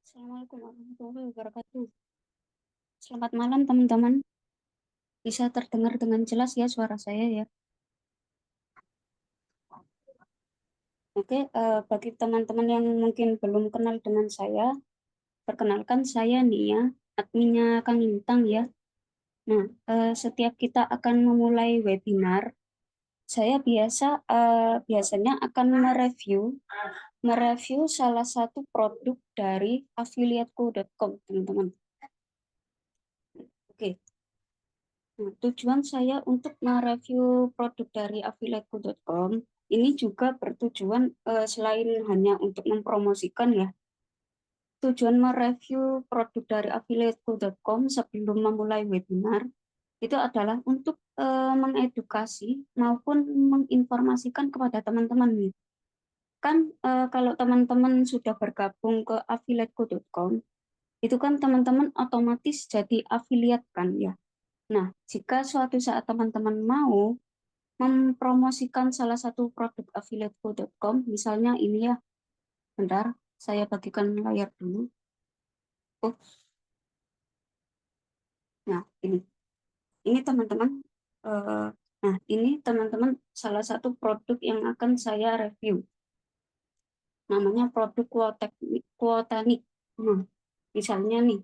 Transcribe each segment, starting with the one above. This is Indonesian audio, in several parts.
Assalamualaikum warahmatullahi wabarakatuh. Selamat malam teman-teman. Bisa terdengar dengan jelas ya suara saya ya. Oke, bagi teman-teman yang mungkin belum kenal dengan saya, perkenalkan saya Nia, adminnya Kang Lintang ya. Nah, setiap kita akan memulai webinar, saya biasanya akan mereview salah satu produk dari affiliateku.com, teman-teman. Oke. Nah, tujuan saya untuk mereview produk dari affiliateku.com ini juga bertujuan selain hanya untuk mempromosikan ya. Tujuan mereview produk dari affiliateku.com sebelum memulai webinar itu adalah untuk mengedukasi maupun menginformasikan kepada teman-teman nih. Kan kalau teman-teman sudah bergabung ke affiliateku.com, itu kan teman-teman otomatis jadi afiliat kan ya. Nah, jika suatu saat teman-teman mau mempromosikan salah satu produk affiliateku.com, misalnya ini ya, bentar, saya bagikan layar dulu. Oh, nah ini teman-teman, eh, nah ini teman-teman salah satu produk yang akan saya review, namanya produk Quotanik. Nah, misalnya nih,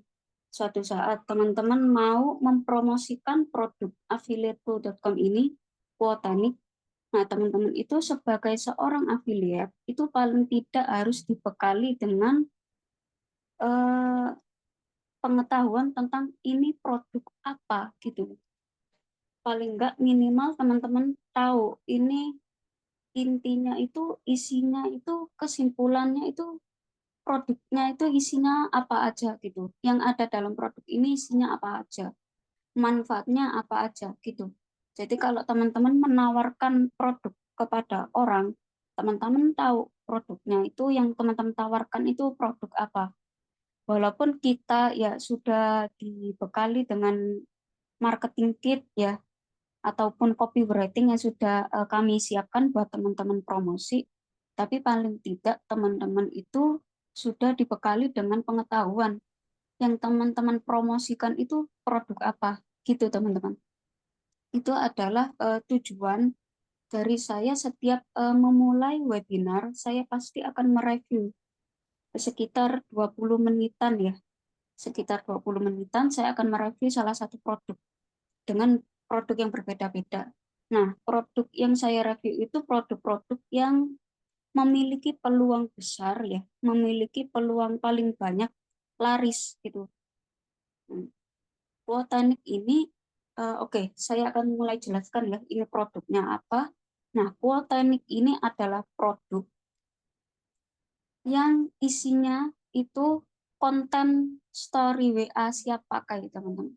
suatu saat teman-teman mau mempromosikan produk affiliateku.com ini, Quotanik. Nah, teman-teman itu sebagai seorang afiliat itu paling tidak harus dibekali dengan eh, pengetahuan tentang ini produk apa gitu. Paling enggak minimal teman-teman tahu ini intinya itu, isinya itu, kesimpulannya itu, produknya itu isinya apa aja gitu. Yang ada dalam produk ini isinya apa aja, manfaatnya apa aja gitu. Jadi kalau teman-teman menawarkan produk kepada orang, teman-teman tahu produknya itu yang teman-teman tawarkan itu produk apa. Walaupun kita ya sudah dibekali dengan marketing kit ya, ataupun copywriting yang sudah kami siapkan buat teman-teman promosi, tapi paling tidak teman-teman itu sudah dibekali dengan pengetahuan yang teman-teman promosikan itu produk apa gitu teman-teman. Itu adalah tujuan dari saya setiap memulai webinar, saya pasti akan mereview sekitar 20 menitan ya. Sekitar 20 menitan saya akan mereview salah satu produk dengan produk yang berbeda-beda. Nah, produk yang saya review itu produk-produk yang memiliki peluang besar ya, memiliki peluang paling banyak laris gitu. Botanik ini, oke, saya akan mulai jelaskan ya, ini produknya apa. Nah, Botanik ini adalah produk yang isinya itu konten story WA siap pakai, teman-teman.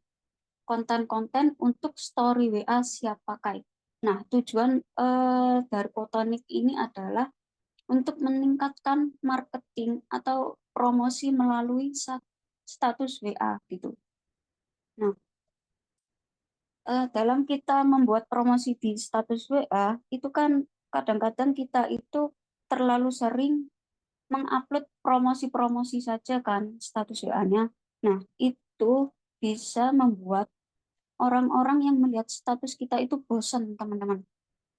Konten-konten untuk story WA siap pakai. Nah, tujuan dari Botanik ini adalah untuk meningkatkan marketing atau promosi melalui status WA gitu. Nah, dalam kita membuat promosi di status WA, itu kan kadang-kadang kita itu terlalu sering mengupload promosi-promosi saja kan status WA-nya. Nah, itu bisa membuat orang-orang yang melihat status kita itu bosan, teman-teman.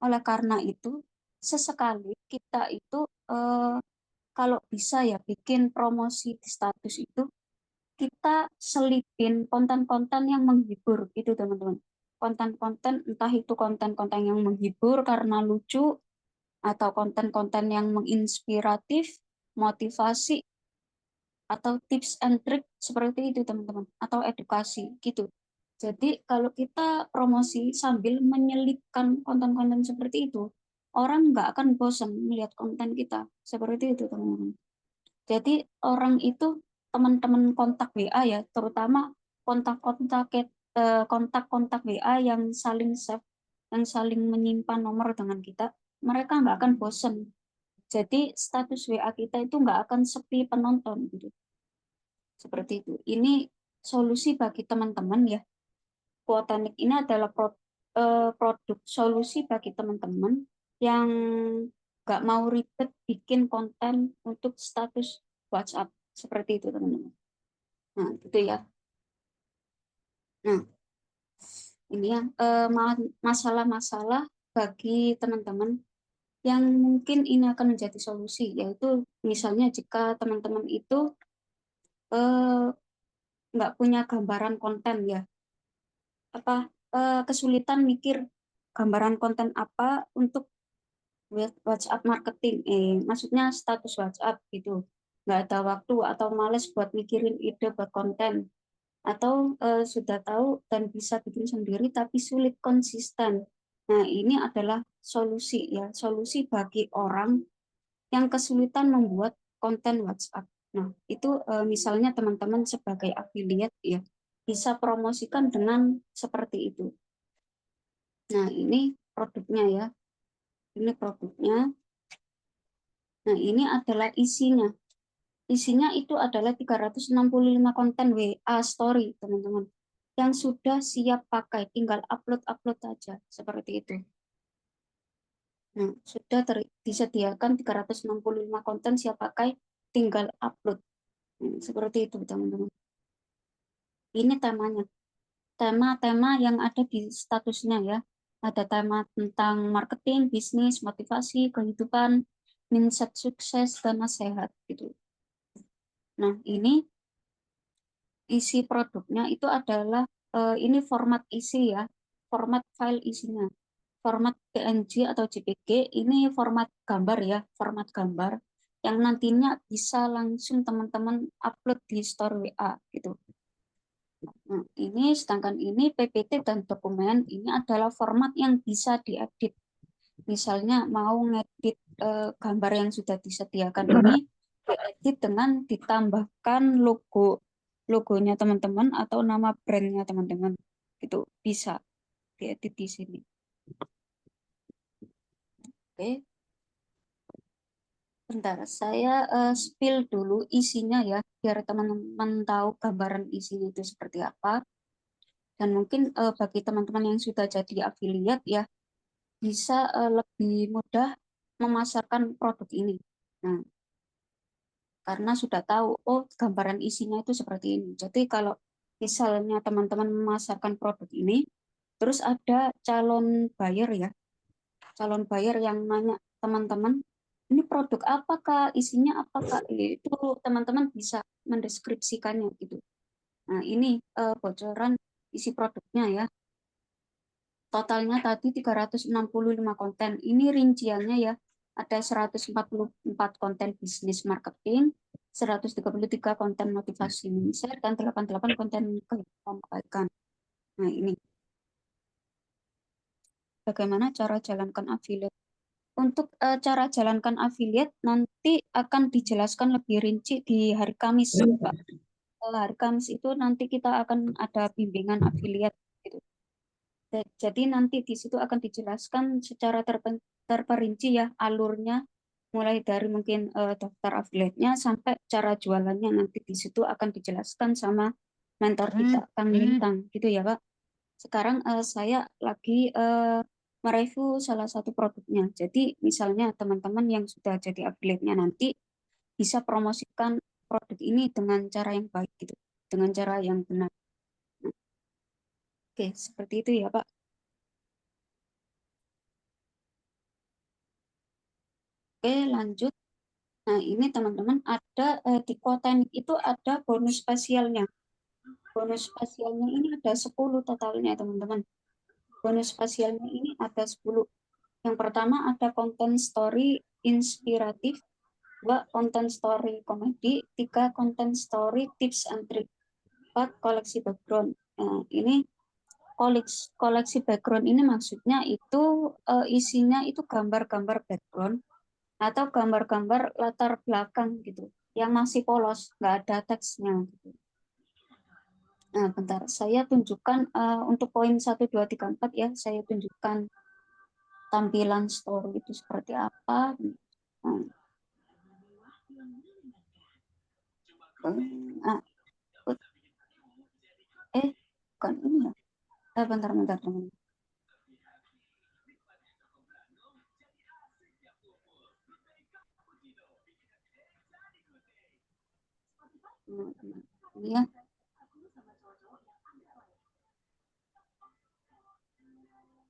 Oleh karena itu, sesekali kita itu eh, kalau bisa ya bikin promosi di status itu kita selipin konten-konten yang menghibur gitu teman-teman. Konten-konten entah itu konten-konten yang menghibur karena lucu atau konten-konten yang menginspiratif, motivasi atau tips and trick seperti itu teman-teman atau edukasi gitu. Jadi kalau kita promosi sambil menyelipkan konten-konten seperti itu, orang nggak akan bosan melihat konten kita seperti itu teman-teman. Jadi orang itu teman-teman kontak WA ya, terutama kontak-kontak kontak-kontak WA yang saling save, yang saling menyimpan nomor dengan kita, mereka nggak akan bosen. Jadi status WA kita itu nggak akan sepi penonton gitu. Seperti itu. Ini solusi bagi teman-teman ya. Quotanik ini adalah produk solusi bagi teman-teman yang nggak mau ribet bikin konten untuk status WhatsApp. Seperti itu teman-teman. Nah, gitu ya. Nah, ini ya masalah-masalah bagi teman-teman yang mungkin ini akan menjadi solusi, yaitu misalnya jika teman-teman itu eh, nggak punya gambaran konten ya, apa kesulitan mikir gambaran konten apa untuk WhatsApp marketing, maksudnya status WhatsApp gitu, nggak ada waktu atau males buat mikirin ide buat konten, atau sudah tahu dan bisa bikin sendiri tapi sulit konsisten. Nah, ini adalah solusi ya, solusi bagi orang yang kesulitan membuat konten WhatsApp. Nah, itu misalnya teman-teman sebagai affiliate ya, bisa promosikan dengan seperti itu. Nah, ini produknya ya. Ini produknya. Nah, ini adalah isinya. Isinya itu adalah 365 konten WA story, teman-teman. Yang sudah siap pakai, tinggal upload-upload aja, seperti itu. Nah, sudah disediakan 365 konten siap pakai, tinggal upload. Seperti itu, teman-teman. Ini temanya. Tema-tema yang ada di statusnya ya. Ada tema tentang marketing, bisnis, motivasi, kehidupan, mindset sukses, dan nasihat gitu. Nah, ini isi produknya itu adalah ini format isi ya, format file isinya. Format PNG atau JPG ini format gambar ya, format gambar yang nantinya bisa langsung teman-teman upload di store WA gitu. Nah, ini sedangkan ini PPT dan dokumen ini adalah format yang bisa diedit. Misalnya mau ngedit gambar yang sudah disediakan ini diedit dengan ditambahkan logonya teman-teman atau nama brandnya teman-teman. Itu bisa diedit di sini. Oke, bentar saya spill dulu isinya ya biar teman-teman tahu gambaran isinya itu seperti apa. Dan mungkin bagi teman-teman yang sudah jadi affiliate ya bisa lebih mudah memasarkan produk ini. Nah, karena sudah tahu, oh gambaran isinya itu seperti ini. Jadi kalau misalnya teman-teman memasarkan produk ini, terus ada calon buyer ya, calon buyer yang nanya teman-teman, ini produk apakah, isinya apakah, itu teman-teman bisa mendeskripsikannya gitu. Nah, ini bocoran isi produknya ya. Totalnya tadi 365 konten. Ini rinciannya ya. Ada 144 konten bisnis marketing, 133 konten motivasi mindset, dan 88 konten kehidupan kebaikan. Nah, ini bagaimana cara jalankan affiliate. Untuk cara jalankan affiliate nanti akan dijelaskan lebih rinci di hari Kamis, Pak. Hari Kamis itu nanti kita akan ada bimbingan affiliate gitu. Jadi nanti di situ akan dijelaskan secara terperinci ya alurnya, mulai dari mungkin daftar affiliate-nya sampai cara jualannya nanti di situ akan dijelaskan sama mentor kita, Kang Lintang, gitu ya Pak. Sekarang saya lagi mereview salah satu produknya. Jadi misalnya teman-teman yang sudah jadi affiliate-nya nanti bisa promosikan produk ini dengan cara yang baik gitu, dengan cara yang benar. Nah, oke, seperti itu ya Pak. Oke, lanjut. Nah, ini teman-teman ada di konten itu ada bonus spesialnya. Bonus spesialnya ini ada 10 totalnya, teman-teman. Bonus spesialnya ini ada 10. Yang pertama ada konten story inspiratif, dua konten story komedi, tiga konten story tips and trick, empat koleksi background. Nah, ini koleksi background ini maksudnya itu isinya itu gambar-gambar background atau gambar-gambar latar belakang gitu yang masih polos, nggak ada teksnya gitu. Nah, bentar, saya tunjukkan untuk poin 1, 2, 3, 4 ya, saya tunjukkan tampilan story itu seperti apa. Nah, ah, bukan ini ya. Bentar, bentar, teman. Ini ya.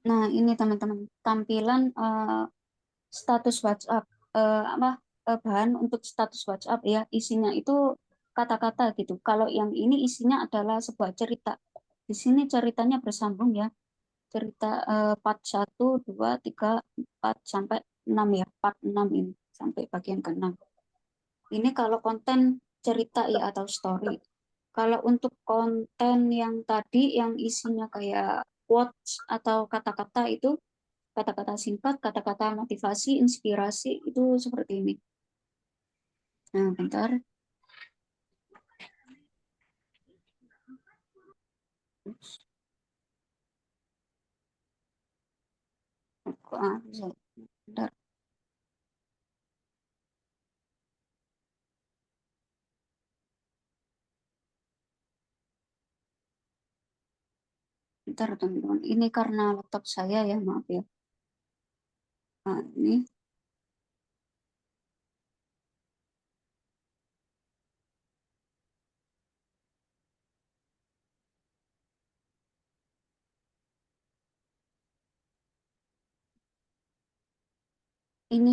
Nah, ini teman-teman, tampilan status WhatsApp, apa bahan untuk status WhatsApp ya, isinya itu kata-kata gitu. Kalau yang ini isinya adalah sebuah cerita. Di sini ceritanya bersambung ya, cerita part 1, 2, 3, 4 sampai 6 ya, part 6 ini sampai bagian ke-6. Ini kalau konten cerita ya atau story. Kalau untuk konten yang tadi yang isinya kayak quotes atau kata-kata itu, kata-kata singkat, kata-kata motivasi, inspirasi itu seperti ini. Nah, bentar. Bentar, bentar teman-teman. Ini karena laptop saya ya, maaf ya. Nah, ini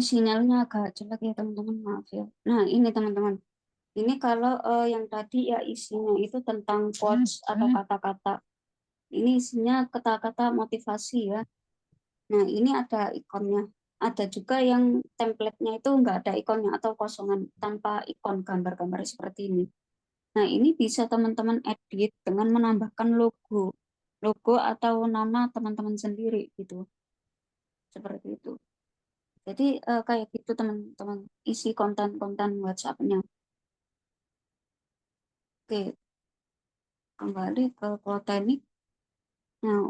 sinyalnya agak jelek ya teman-teman, maaf ya. Nah, ini teman-teman. Ini kalau yang tadi ya isinya itu tentang quotes atau kata-kata. Ini isinya kata-kata motivasi ya. Nah, ini ada ikonnya. Ada juga yang template-nya itu nggak ada ikonnya atau kosongan tanpa ikon gambar-gambar seperti ini. Nah, ini bisa teman-teman edit dengan menambahkan logo. Logo atau nama teman-teman sendiri gitu. Seperti itu. Jadi kayak gitu teman-teman isi konten-konten WhatsApp-nya. Oke, kembali ke Teknik. Nah,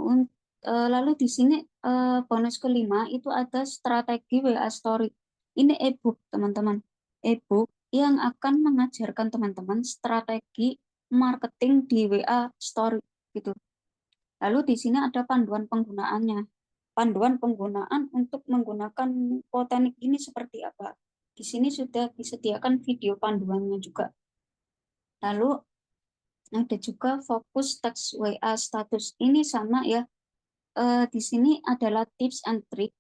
lalu di sini bonus kelima itu ada strategi WA Story. Ini e-book, teman-teman. E-book yang akan mengajarkan teman-teman strategi marketing di WA Story gitu. Lalu di sini ada panduan penggunaannya. Panduan penggunaan untuk menggunakan Potenik ini seperti apa. Di sini sudah disediakan video panduannya juga. Lalu ada juga fokus teks WA status. Ini sama ya, di sini adalah tips and trick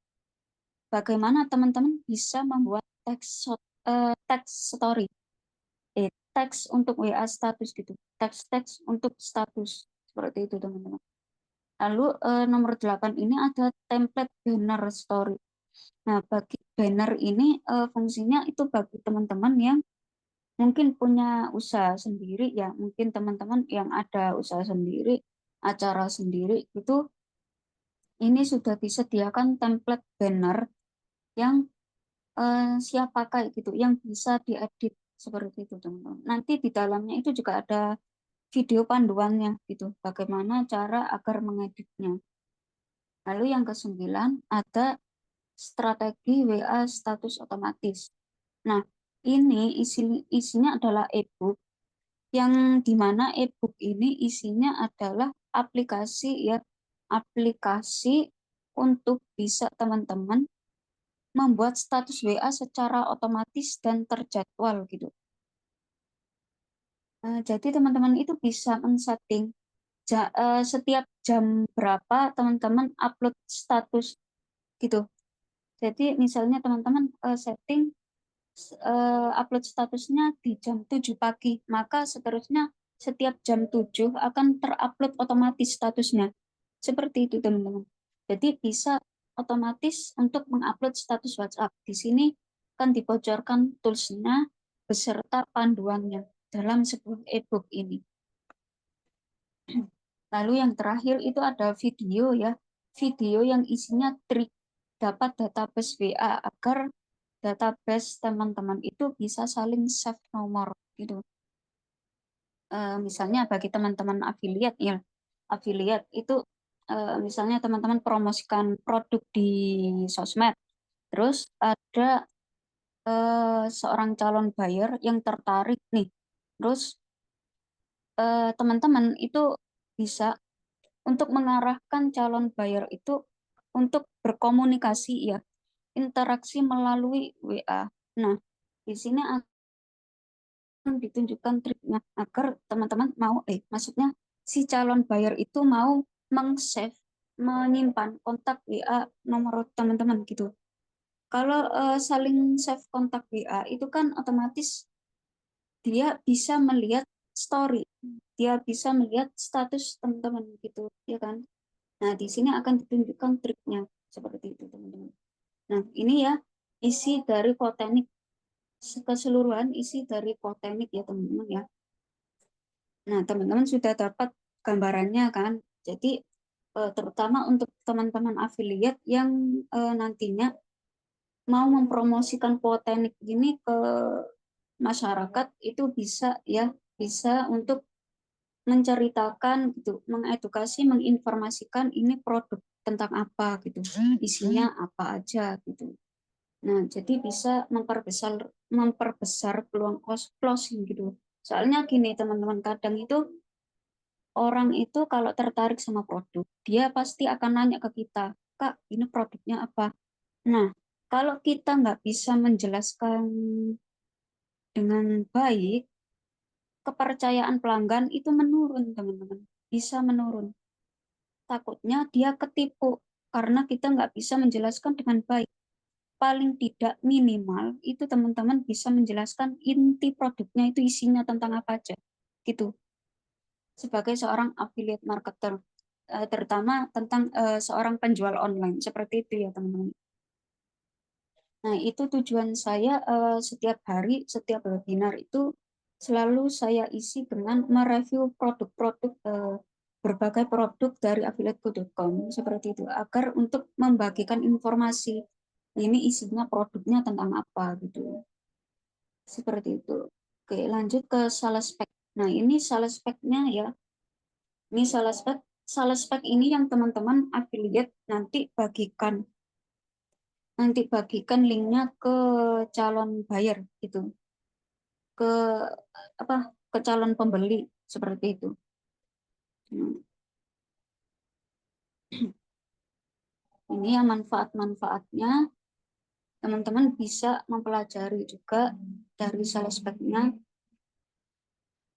bagaimana teman-teman bisa membuat teks story, teks untuk WA status gitu, teks-teks untuk status seperti itu teman-teman. Lalu nomor 8 ini ada template banner story. Nah, bagi banner ini fungsinya itu bagi teman-teman yang mungkin punya usaha sendiri ya, mungkin teman-teman yang ada usaha sendiri, acara sendiri itu ini sudah disediakan template banner yang siap pakai gitu, yang bisa diedit seperti itu teman-teman. Nanti di dalamnya itu juga ada video panduannya gitu, bagaimana cara agar mengeditnya. Lalu yang kesembilan ada strategi WA status otomatis. Nah, ini isinya adalah e-book yang dimana e-book ini isinya adalah aplikasi ya, aplikasi untuk bisa teman-teman membuat status WA secara otomatis dan terjadwal gitu. Jadi teman-teman itu bisa men-setting setiap jam berapa teman-teman upload status gitu. Jadi misalnya teman-teman setting upload statusnya di jam 7 pagi, maka seterusnya setiap jam 7 akan terupload otomatis statusnya. Seperti itu teman-teman. Jadi bisa otomatis untuk mengupload status WhatsApp. Di sini akan dibocorkan toolsnya beserta panduannya dalam sebuah e-book ini. Lalu yang terakhir itu ada video ya. Video yang isinya trik dapat database WA agar database teman-teman itu bisa saling save nomor gitu. Misalnya bagi teman-teman affiliate ya, affiliate itu misalnya teman-teman promosikan produk di sosmed, terus ada seorang calon buyer yang tertarik nih, terus teman-teman itu bisa untuk mengarahkan calon buyer itu untuk berkomunikasi ya, interaksi melalui WA. Nah, di sini ditunjukkan triknya agar teman-teman mau maksudnya si calon buyer itu mau meng-save, menyimpan kontak WA nomor teman-teman gitu. Kalau saling save kontak WA itu kan otomatis dia bisa melihat story, dia bisa melihat status teman-teman gitu, ya kan? Nah, di sini akan ditunjukkan triknya seperti itu, teman-teman. Nah, ini ya isi dari Quotenik, keseluruhan isi dari Quotenik ya, teman-teman ya. Nah, teman-teman sudah dapat gambarannya kan? Jadi, terutama untuk teman-teman affiliate yang nantinya mau mempromosikan Quotenik ini ke masyarakat, itu bisa ya, bisa untuk menceritakan gitu, mengedukasi, menginformasikan ini produk tentang apa gitu, isinya apa aja gitu. Nah, jadi bisa memperbesar peluang closing gitu. Soalnya gini teman-teman, kadang itu orang itu kalau tertarik sama produk, dia pasti akan nanya ke kita, Kak, ini produknya apa? Nah, kalau kita nggak bisa menjelaskan dengan baik, kepercayaan pelanggan itu menurun, teman-teman. Bisa menurun. Takutnya dia ketipu karena kita nggak bisa menjelaskan dengan baik. Paling tidak minimal itu teman-teman bisa menjelaskan inti produknya itu isinya tentang apa aja. Gitu. Sebagai seorang affiliate marketer, terutama tentang seorang penjual online. Seperti itu ya teman-teman. Nah, itu tujuan saya setiap hari, setiap webinar itu selalu saya isi dengan mereview produk-produk berbagai produk dari affiliateku.com seperti itu agar untuk membagikan informasi ini isinya produknya tentang apa gitu. Seperti itu. Oke, lanjut ke sales pack. Nah, ini sales pack-nya ya. Ini sales pack ini yang teman-teman affiliate nanti bagikan linknya ke calon buyer gitu, ke apa, ke calon pembeli seperti itu. Ini ya manfaat-manfaatnya, teman-teman bisa mempelajari juga dari sales pack-nya.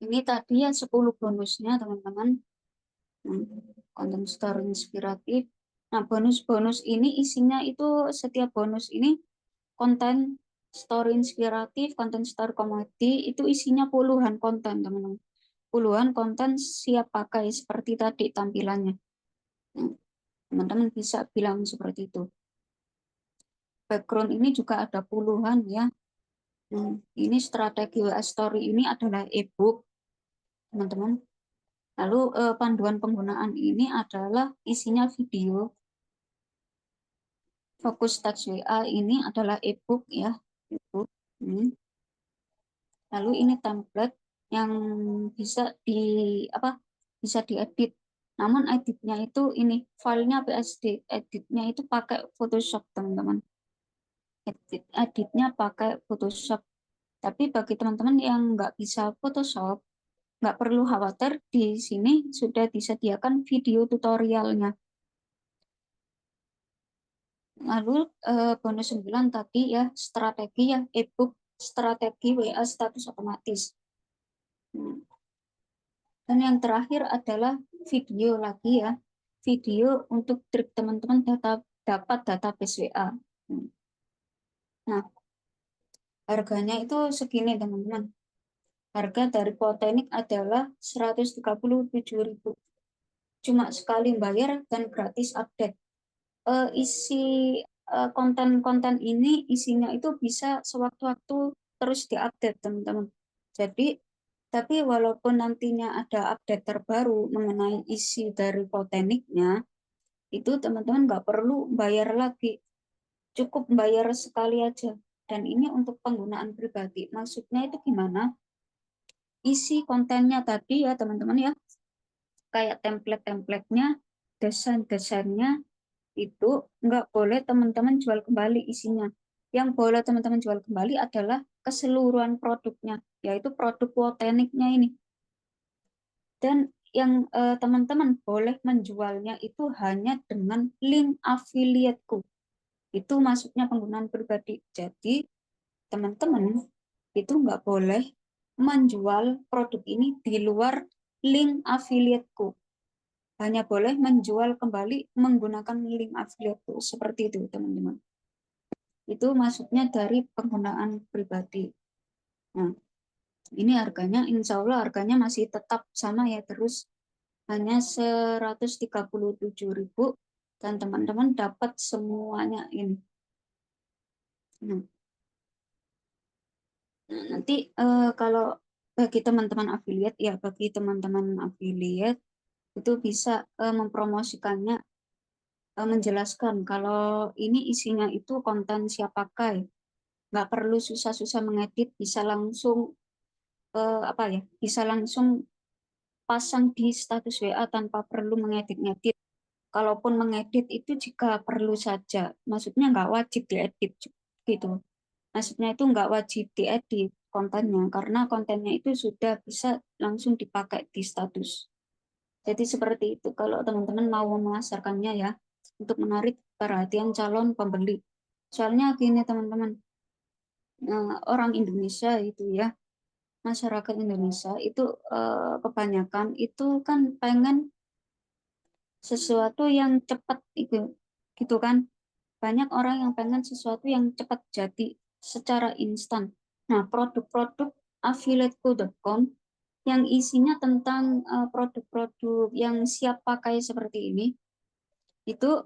Ini tadi ya 10 bonusnya teman-teman. Konten story inspiratif. Nah, bonus-bonus ini isinya itu setiap bonus ini konten story inspiratif, konten story komedi itu isinya puluhan konten, teman-teman. Puluhan konten siap pakai seperti tadi tampilannya. Nah, teman-teman bisa bilang seperti itu. Background ini juga ada puluhan ya. Ini strategi WA Story ini adalah ebook, teman-teman. Lalu panduan penggunaan ini adalah isinya video. Fokus teks WA ini adalah ebook ya, ebook. Lalu ini template yang bisa apa? Bisa diedit. Namun editnya itu ini filenya PSD, editnya itu pakai Photoshop, teman-teman. Editnya pakai Photoshop. Tapi bagi teman-teman yang nggak bisa Photoshop, nggak perlu khawatir, di sini sudah disediakan video tutorialnya. Lalu bonus 9 tadi ya, strategi ya, ebook strategi WA status otomatis. Dan yang terakhir adalah video lagi ya, video untuk trik teman-teman dapat database WA. Nah, harganya itu segini teman-teman. Harga dari Quotenik adalah 137.000. Cuma sekali bayar dan gratis update. Isi konten-konten ini isinya itu bisa sewaktu-waktu terus diupdate, teman-teman. Jadi, tapi walaupun nantinya ada update terbaru mengenai isi dari Quoteniknya, itu teman-teman nggak perlu bayar lagi. Cukup bayar sekali aja. Dan ini untuk penggunaan pribadi. Maksudnya itu gimana? Isi kontennya tadi ya teman-teman ya, kayak template-templatenya, desain-desainnya, itu nggak boleh teman-teman jual kembali isinya. Yang boleh teman-teman jual kembali adalah keseluruhan produknya, yaitu produk Quoteniknya ini. Dan yang teman-teman boleh menjualnya itu hanya dengan link affiliateku. Itu masuknya penggunaan pribadi. Jadi teman-teman itu nggak boleh menjual produk ini di luar link affiliateku. Hanya boleh menjual kembali menggunakan link affiliateku. Seperti itu, teman-teman. Itu maksudnya dari penggunaan pribadi. Nah, ini harganya, insya Allah harganya masih tetap sama ya, terus hanya 137.000 dan teman-teman dapat semuanya ini. Nah, nanti kalau bagi teman-teman affiliate itu bisa mempromosikannya, menjelaskan kalau ini isinya itu konten siap pakai, nggak perlu susah-susah mengedit, bisa langsung bisa langsung pasang di status WA tanpa perlu mengedit-ngedit. Kalaupun mengedit itu jika perlu saja, maksudnya nggak wajib diedit gitu. Maksudnya itu nggak wajib diedit kontennya, karena kontennya itu sudah bisa langsung dipakai di status. Jadi seperti itu kalau teman-teman mau memasarkannya ya, untuk menarik perhatian calon pembeli. Soalnya gini teman-teman, orang Indonesia itu ya, masyarakat Indonesia itu kebanyakan itu kan pengen sesuatu yang cepat itu, gitu kan. Banyak orang yang pengen sesuatu yang cepat jadi secara instan. Nah, produk-produk affiliateku.com yang isinya tentang produk-produk yang siap pakai seperti ini, itu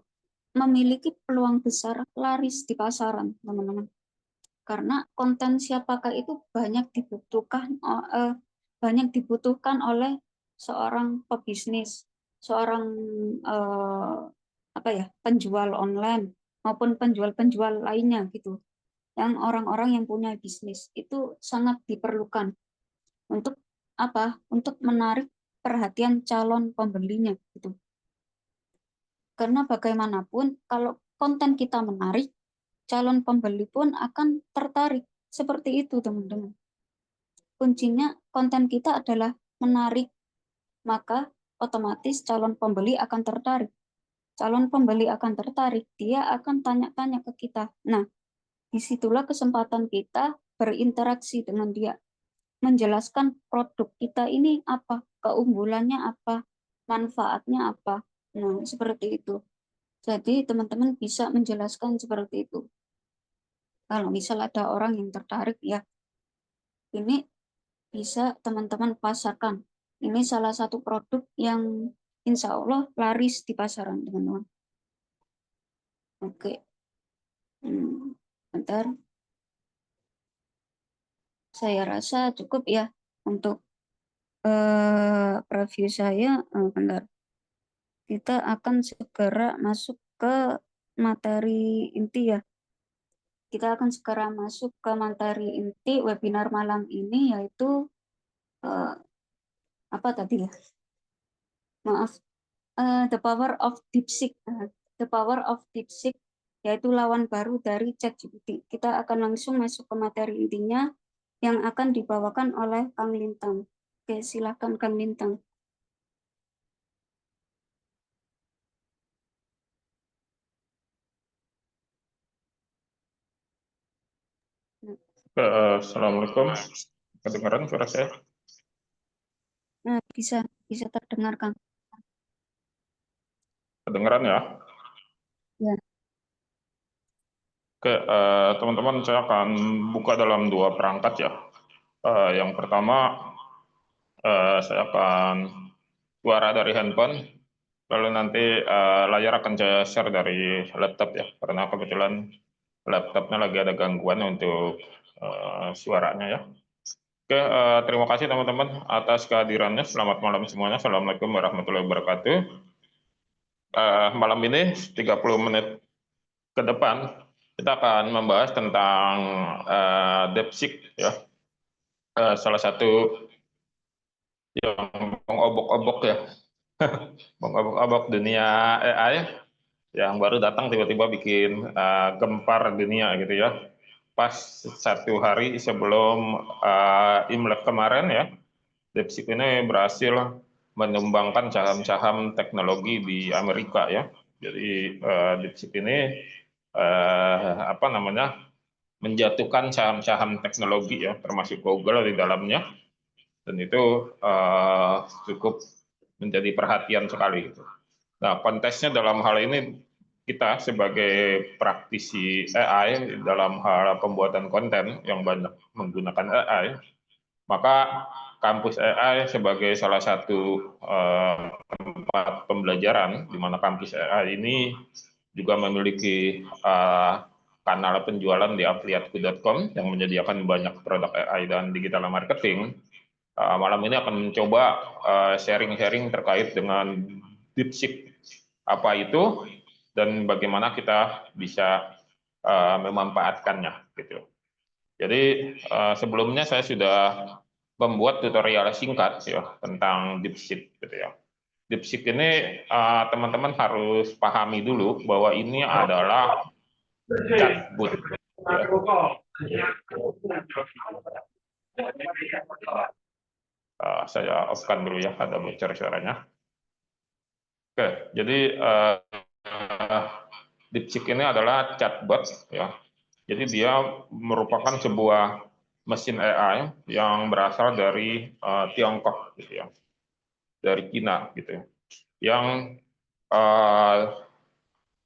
memiliki peluang besar laris di pasaran, teman-teman. Karena konten siap pakai itu banyak dibutuhkan oleh seorang pebisnis, seorang penjual online maupun penjual-penjual lainnya gitu. Yang orang-orang yang punya bisnis itu sangat diperlukan untuk apa? Untuk menarik perhatian calon pembelinya gitu. Karena bagaimanapun kalau konten kita menarik, calon pembeli pun akan tertarik. Seperti itu, teman-teman. Kuncinya konten kita adalah menarik, maka otomatis calon pembeli akan tertarik. Calon pembeli akan tertarik, dia akan tanya-tanya ke kita. Nah, disitulah kesempatan kita berinteraksi dengan dia, menjelaskan produk kita ini apa, keunggulannya apa, manfaatnya apa. Nah, seperti itu. Jadi teman-teman bisa menjelaskan seperti itu. Kalau misal ada orang yang tertarik ya, ini bisa teman-teman pasarkan. Ini salah satu produk yang insya Allah laris di pasaran, teman-teman. Oke. Bentar. Saya rasa cukup ya untuk preview saya. Bentar. Kita akan segera masuk ke materi inti ya. Kita akan segera masuk ke materi inti webinar malam ini, yaitu apa tadi ya? Maaf, The Power of DeepSeek. The Power of DeepSeek, yaitu lawan baru dari ChatGPT. Kita akan langsung masuk ke materi intinya yang akan dibawakan oleh Kang Lintang. Oke, silakan Kang Lintang. Assalamualaikum. Kedengaran suara saya? Nah, bisa terdengar, Kang. Kedengaran ya? Ya. Oke, teman-teman, saya akan buka dalam dua perangkat ya. Yang pertama, saya akan suara dari handphone, lalu nanti layar akan saya share dari laptop ya, karena kebetulan laptopnya lagi ada gangguan untuk suaranya ya. Oke, terima kasih teman-teman atas kehadirannya. Selamat malam semuanya. Assalamualaikum warahmatullahi wabarakatuh. Malam ini 30 menit ke depan kita akan membahas tentang DeepSeek ya, salah satu yang mengobok-obok ya, mengobok-obok dunia AI yang baru datang tiba-tiba bikin gempar dunia gitu ya. Pas satu hari sebelum Imlek kemarin ya, DeepSeek ini berhasil menumbangkan saham-saham teknologi di Amerika ya. Jadi DeepSeek ini menjatuhkan saham-saham teknologi ya, termasuk Google di dalamnya. dan itu cukup menjadi perhatian sekali. Nah, konteksnya dalam hal ini kita sebagai praktisi AI dalam hal pembuatan konten yang banyak menggunakan AI, maka kampus AI sebagai salah satu tempat pembelajaran, di mana kampus AI ini juga memiliki kanal penjualan di afiliatku.com yang menyediakan banyak produk AI dan digital marketing. Malam ini akan mencoba sharing-sharing terkait dengan DeepSeek, apa itu dan bagaimana kita bisa memanfaatkannya gitu. Jadi sebelumnya saya sudah membuat tutorial singkat ya tentang DeepSeek gitu ya. DeepSeek ini teman-teman harus pahami dulu bahwa ini adalah chatbot ya. Saya off-kan dulu ya, ada bocor suaranya. Oke, jadi DeepSeek ini adalah chatbot ya. Jadi dia merupakan sebuah mesin AI yang berasal dari Tiongkok gitu ya, dari Cina gitu ya, yang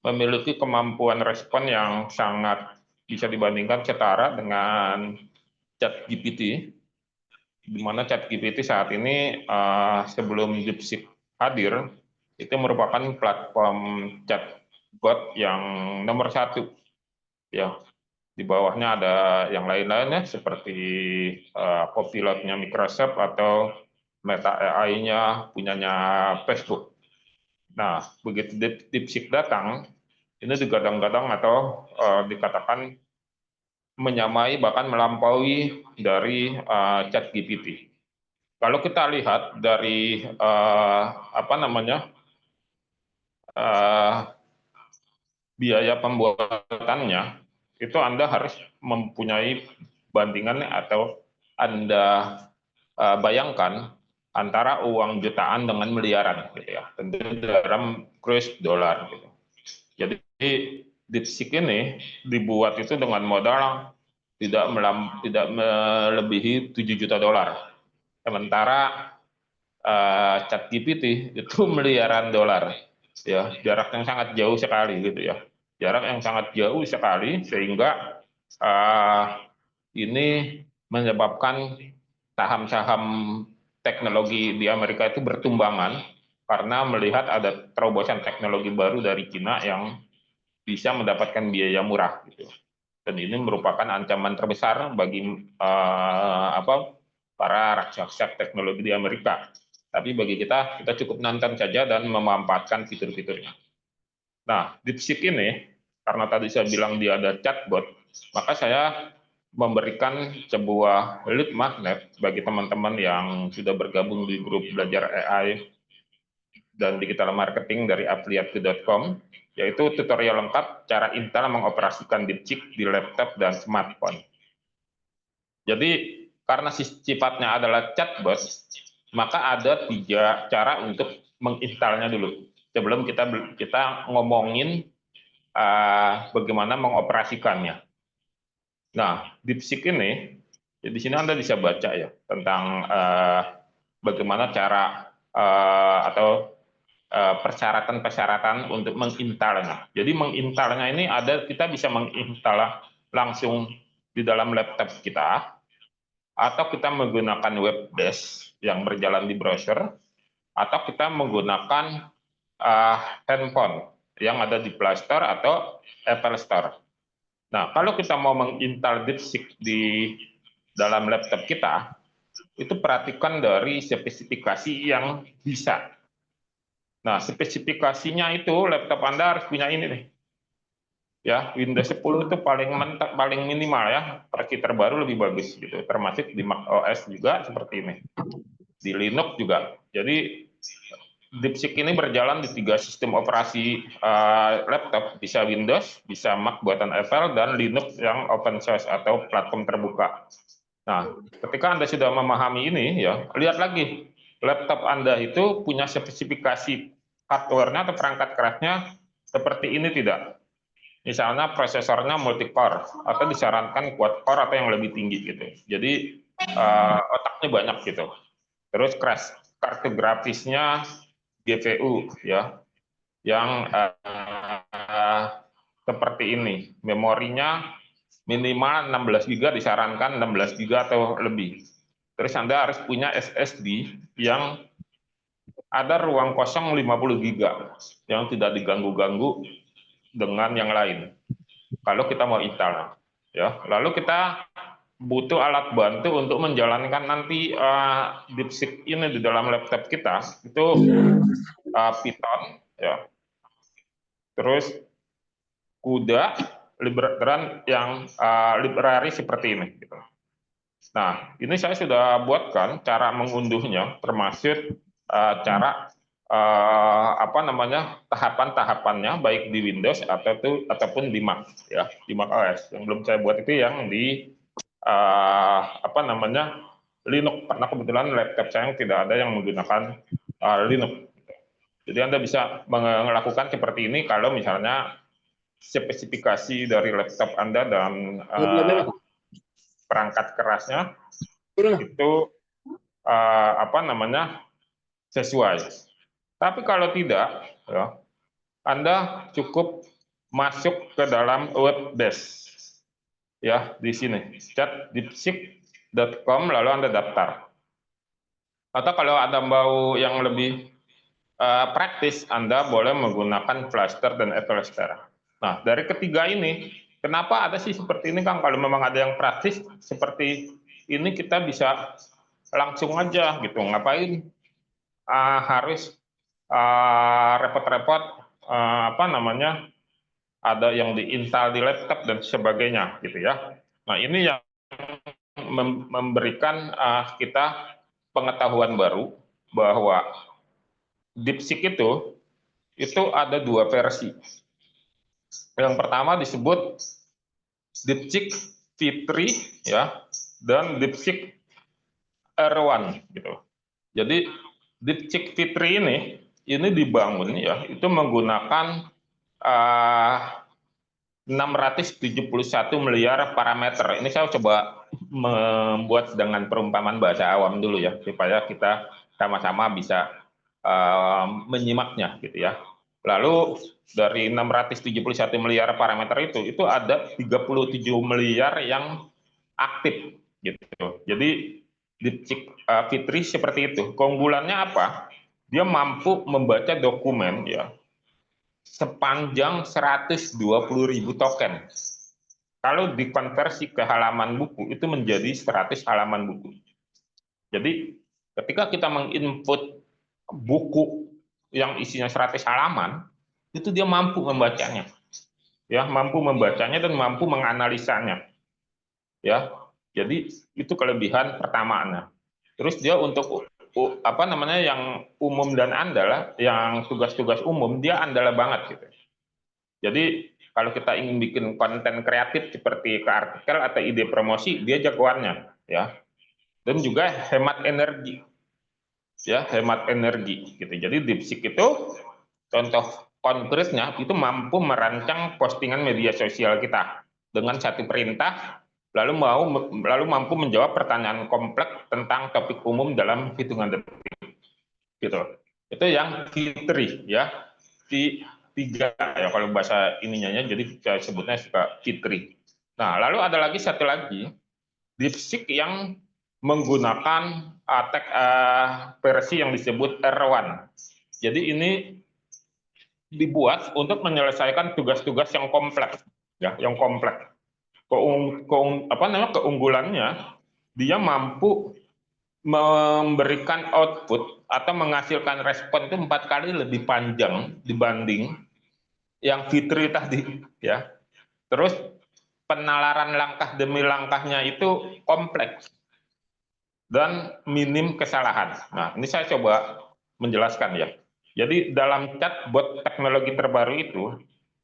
memiliki kemampuan respon yang sangat bisa dibandingkan setara dengan ChatGPT, di mana ChatGPT saat ini sebelum DeepSeek hadir itu merupakan platform chatbot yang nomor satu ya. Di bawahnya ada yang lain-lainnya seperti Copilot-nya Microsoft atau Meta AI-nya punyanya Facebook. Nah, begitu DeepSeek datang, ini digadang-gadang atau dikatakan menyamai bahkan melampaui dari ChatGPT. Kalau kita lihat dari apa namanya biaya pembuatannya, itu Anda harus mempunyai bandingan atau Anda bayangkan antara uang jutaan dengan miliaran, gitu ya. Tentu dalam kurs dolar. Gitu. Jadi DeepSeek ini dibuat itu dengan modal tidak melebihi 7 juta dolar. Sementara ChatGPT itu miliaran dolar. Ya, jarak yang sangat jauh sekali gitu ya. Jarak yang sangat jauh sekali sehingga ini menyebabkan saham-saham teknologi di Amerika itu bertumbangan karena melihat ada terobosan teknologi baru dari Cina yang bisa mendapatkan biaya murah gitu. Dan ini merupakan ancaman terbesar bagi para raksasa teknologi di Amerika. Tapi bagi kita cukup nonton saja dan memanfaatkan fitur-fiturnya. Nah, DeepSeek ini, karena tadi saya bilang dia ada chatbot, maka saya memberikan sebuah lead magnet bagi teman-teman yang sudah bergabung di grup belajar AI dan digital marketing dari afiliatku.com, yaitu tutorial lengkap cara Intel mengoperasikan DeepSeek di laptop dan smartphone. Jadi karena sifatnya adalah chatbot, maka ada 3 cara untuk menginstalnya dulu. Sebelum kita ngomongin bagaimana mengoperasikannya. Nah, DeepSeek ini, di sini Anda bisa baca ya tentang bagaimana cara atau persyaratan-persyaratan untuk menginstalnya. Jadi menginstalnya ini kita bisa menginstal langsung di dalam laptop kita, atau kita menggunakan web base yang berjalan di browser, atau kita menggunakan handphone yang ada di Play Store atau Apple Store. Nah, kalau kita mau menginstal DeepSeek di dalam laptop kita, itu perhatikan dari spesifikasi yang bisa. Nah, spesifikasinya itu laptop Anda harus punya ini nih. Ya, Windows 10 itu paling minimal ya, versi terbaru lebih bagus gitu. Termasuk di Mac OS juga seperti ini. Di Linux juga. Jadi DeepSeek ini berjalan di 3 sistem operasi laptop, bisa Windows, bisa Mac buatan Apple, dan Linux yang open source atau platform terbuka. Nah, ketika Anda sudah memahami ini, ya lihat lagi laptop Anda itu punya spesifikasi hardware-nya atau perangkat kerasnya seperti ini tidak. Misalnya prosesornya multi-core atau disarankan quad-core atau yang lebih tinggi gitu. Jadi otaknya banyak gitu. Terus kartu grafisnya GPU ya, yang seperti ini. Memorinya minimal 16 GB, disarankan 16 GB atau lebih. Terus Anda harus punya SSD yang ada ruang kosong 50 GB yang tidak diganggu-ganggu dengan yang lain. Kalau kita mau install, ya. Lalu kita butuh alat bantu untuk menjalankan nanti DeepSeek ini di dalam laptop kita. Itu Python, ya. Terus CUDA, dan yang library seperti ini. Gitu. Nah, ini saya sudah buatkan cara mengunduhnya, termasuk cara apa namanya tahapan-tahapannya, baik di Windows ataupun di Mac, ya, di Mac OS. Yang belum saya buat itu yang di apa namanya Linux, karena kebetulan laptop saya tidak ada yang menggunakan Linux. Jadi Anda bisa melakukan seperti ini kalau misalnya spesifikasi dari laptop Anda dan perangkat kerasnya itu apa namanya sesuai. Tapi kalau tidak, ya, Anda cukup masuk ke dalam web base, ya, di sini chatdeepseek.com, lalu Anda daftar. Atau kalau Anda mau yang lebih praktis, Anda boleh menggunakan Fluster dan Etherster. Nah, dari ketiga ini, kenapa ada sih seperti ini, Kang? Kalau memang ada yang praktis seperti ini, kita bisa langsung aja gitu. Ngapain harus repot-repot apa namanya ada yang diinstal di laptop dan sebagainya gitu ya. Nah, ini yang memberikan kita pengetahuan baru bahwa DeepSeek itu ada dua versi. Yang pertama disebut DeepSeek V3 ya, dan DeepSeek R1 gitu. Jadi DeepSeek V3 ini dibangun ya, itu menggunakan 671 miliar parameter. Ini saya coba membuat dengan perumpamaan bahasa awam dulu ya, supaya kita sama-sama bisa menyimaknya gitu ya. Lalu dari 671 miliar parameter itu ada 37 miliar yang aktif gitu. Jadi DeepSeek Fitri seperti itu. Keunggulannya apa? Dia mampu membaca dokumen ya sepanjang 120.000 token. Kalau dikonversi ke halaman buku itu menjadi 100 halaman buku. Jadi ketika kita menginput buku yang isinya 100 halaman, itu dia mampu membacanya. Ya, mampu membacanya dan mampu menganalisanya. Ya. Jadi itu kelebihan pertamanya. Terus dia untuk apa namanya yang umum dan andal, yang tugas-tugas umum dia andal banget gitu. Jadi kalau kita ingin bikin konten kreatif seperti ke artikel atau ide promosi, dia jagoannya ya. Dan juga hemat energi. Ya, hemat energi gitu. Jadi DeepSeek itu contoh konkretnya itu mampu merancang postingan media sosial kita dengan satu perintah, lalu mampu menjawab pertanyaan kompleks tentang topik umum dalam hitungan detik. Gitu. Itu yang Fitri ya. Tiga ya kalau bahasa ininya ya, jadi saya sebutnya suka Fitri. Nah, lalu ada lagi satu lagi DeepSeek yang menggunakan versi yang disebut R1. Jadi ini dibuat untuk menyelesaikan tugas-tugas yang kompleks, ya, yang kompleks. Keunggulannya, dia mampu memberikan output atau menghasilkan respon itu 4 kali lebih panjang dibanding yang Fitri tadi, ya. Terus penalaran langkah demi langkahnya itu kompleks dan minim kesalahan. Nah, ini saya coba menjelaskan ya. Jadi dalam chatbot teknologi terbaru itu,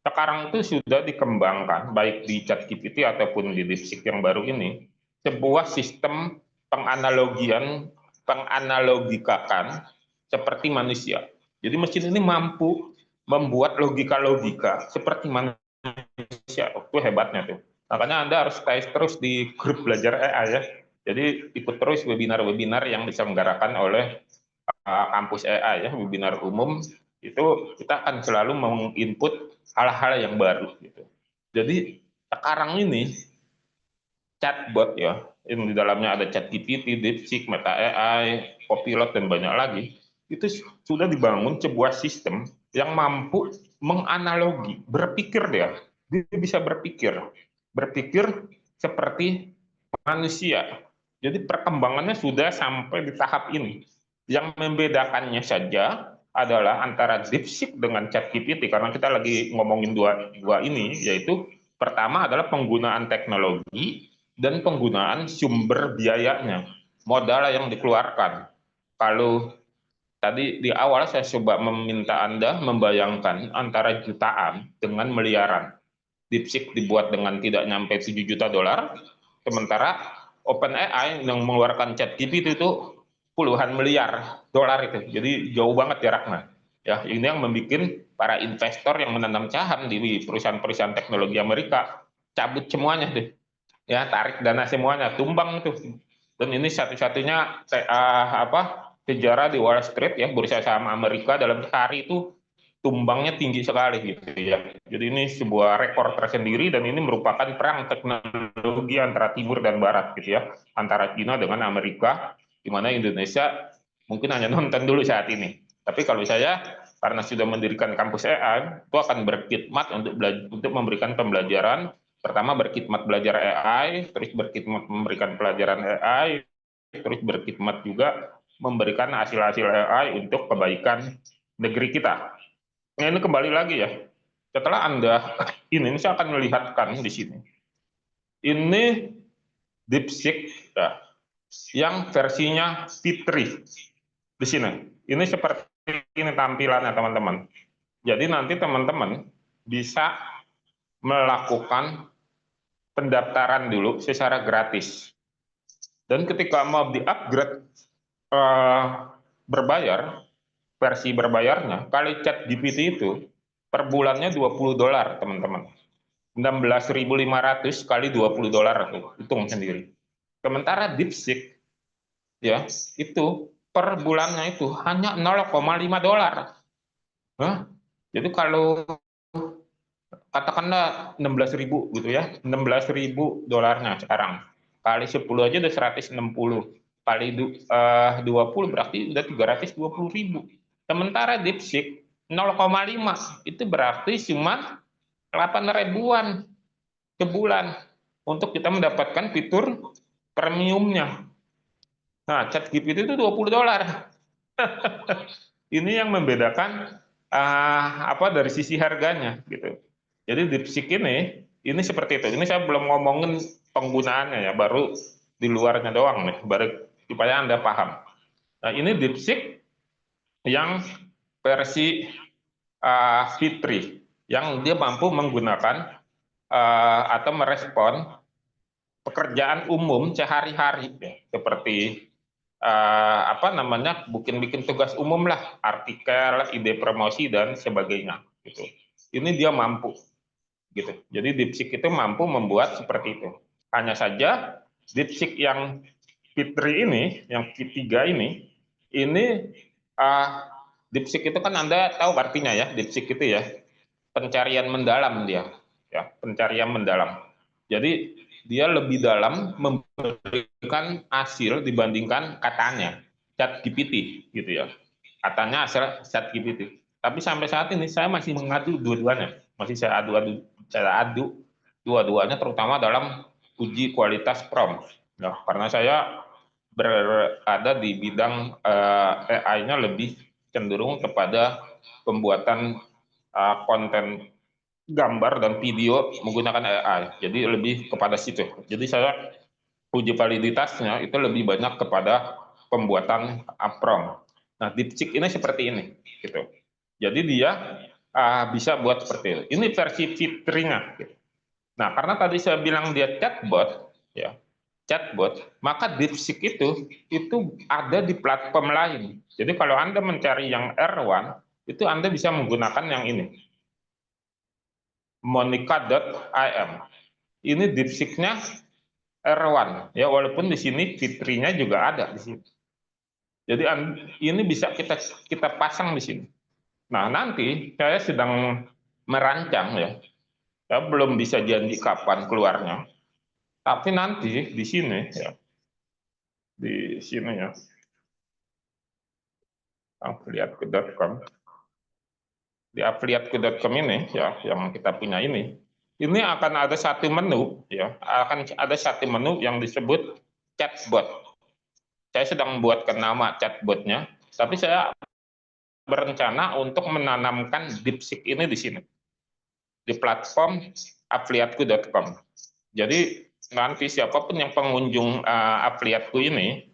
sekarang itu sudah dikembangkan, baik di ChatGPT ataupun di DeepSeek yang baru ini, sebuah sistem penganalogikakan seperti manusia. Jadi mesin ini mampu membuat logika-logika seperti manusia. Itu hebatnya tuh. Makanya Anda harus stay terus di grup belajar AI ya. Jadi ikut terus webinar-webinar yang diselenggarakan oleh kampus AI ya, webinar umum itu kita akan selalu menginput hal-hal yang baru gitu. Jadi sekarang ini chatbot ya, yang di dalamnya ada ChatGPT, DeepSeek, Meta AI, Copilot dan banyak lagi, itu sudah dibangun sebuah sistem yang mampu menganalogi, berpikir dia bisa berpikir seperti manusia. Jadi perkembangannya sudah sampai di tahap ini. Yang membedakannya saja adalah antara DeepSeek dengan ChatGPT, karena kita lagi ngomongin dua ini, yaitu pertama adalah penggunaan teknologi dan penggunaan sumber biayanya, modal yang dikeluarkan. Kalau tadi di awal saya coba meminta Anda membayangkan antara jutaan dengan miliaran. DeepSeek dibuat dengan tidak nyampe 7 juta dolar, sementara OpenAI yang mengeluarkan ChatGPT itu puluhan miliar dolar itu. Jadi jauh banget jaraknya. Ya, ini yang membuat para investor yang menanam saham di perusahaan-perusahaan teknologi Amerika cabut semuanya tuh. Ya, tarik dana semuanya, tumbang tuh. Dan ini satu-satunya sejarah di Wall Street ya, bursa saham Amerika dalam sehari itu tumbangnya tinggi sekali gitu ya. Jadi ini sebuah rekor tersendiri dan ini merupakan perang teknologi antara timur dan barat gitu ya, antara China dengan Amerika, di mana Indonesia mungkin hanya nonton dulu saat ini. Tapi kalau saya karena sudah mendirikan kampus AI, itu akan berkhidmat untuk memberikan pembelajaran. Pertama berkhidmat belajar AI, terus berkhidmat memberikan pelajaran AI, terus berkhidmat juga memberikan hasil-hasil AI untuk kebaikan negeri kita. Nah, ini kembali lagi ya. Setelah Anda ini saya akan melihatkan di sini. Ini DeepSeek ya, yang versinya Fitri di sini. Ini seperti ini tampilannya teman-teman. Jadi nanti teman-teman bisa melakukan pendaftaran dulu secara gratis. Dan ketika mau di-upgrade berbayar, versi berbayarnya, kali chat GPT itu per bulannya 20 dolar, teman-teman. 16.500 kali 20 dolar, hitung sendiri. Sementara DeepSeek, ya, itu per bulannya itu hanya 0,5 dolar. Hah? Jadi kalau katakanlah 16.000 gitu ya, 16.000 dolarnya sekarang kali 10 aja udah 160, kali 20 berarti udah 320.000. Sementara DeepSeek 0,5 itu berarti cuma 8 ribuan sebulan untuk kita mendapatkan fitur premiumnya. Nah, ChatGPT itu 20 dolar. Ini yang membedakan dari sisi harganya gitu. Jadi DeepSeek ini seperti itu. Ini saya belum ngomongin penggunaannya ya, baru di luarnya doang nih, baru supaya Anda paham. Nah, ini DeepSeek yang versi Fitri, yang dia mampu menggunakan atau merespon pekerjaan umum sehari-hari ya, seperti bikin tugas umum lah, artikel, ide promosi dan sebagainya gitu. Ini dia mampu gitu. Jadi DeepSeek itu mampu membuat seperti itu. Hanya saja DeepSeek yang Fitri ini, yang ketiga ini DeepSeek itu kan Anda tahu artinya ya, DeepSeek itu ya pencarian mendalam dia, ya pencarian mendalam. Jadi dia lebih dalam memberikan hasil dibandingkan katanya ChatGPT gitu ya. Katanya hasil ChatGPT. Tapi sampai saat ini saya masih mengadu dua-duanya, masih saya adu dua-duanya, terutama dalam uji kualitas prompt. Nah, karena saya berada di bidang AI-nya lebih cenderung kepada pembuatan konten gambar dan video menggunakan AI. Jadi lebih kepada situ. Jadi saya uji validitasnya itu lebih banyak kepada pembuatan prompt. Nah, DeepSeek ini seperti ini, gitu. Jadi dia bisa buat seperti itu. Ini versi fitrinya. Gitu. Nah, karena tadi saya bilang dia chatbot, ya, chatbot, maka DeepSeek itu ada di platform lain. Jadi kalau Anda mencari yang R1, itu Anda bisa menggunakan yang ini, monica.im. Ini DeepSeek-nya R1 ya, walaupun di sini fitrinya juga ada di sini. Jadi ini bisa kita pasang di sini. Nah, nanti saya sedang merancang ya. Saya belum bisa janji kapan keluarnya. Tapi nanti di sini ya. Di sini ya. Afiliatku.com. Di afiliatku.com ini ya, yang kita punya ini akan ada satu menu ya, akan ada satu menu yang disebut chatbot. Saya sedang membuatkan nama chatbotnya, tapi saya berencana untuk menanamkan DeepSeek ini di sini, di platform afiliatku.com. Jadi nanti siapapun yang pengunjung afiliatku ini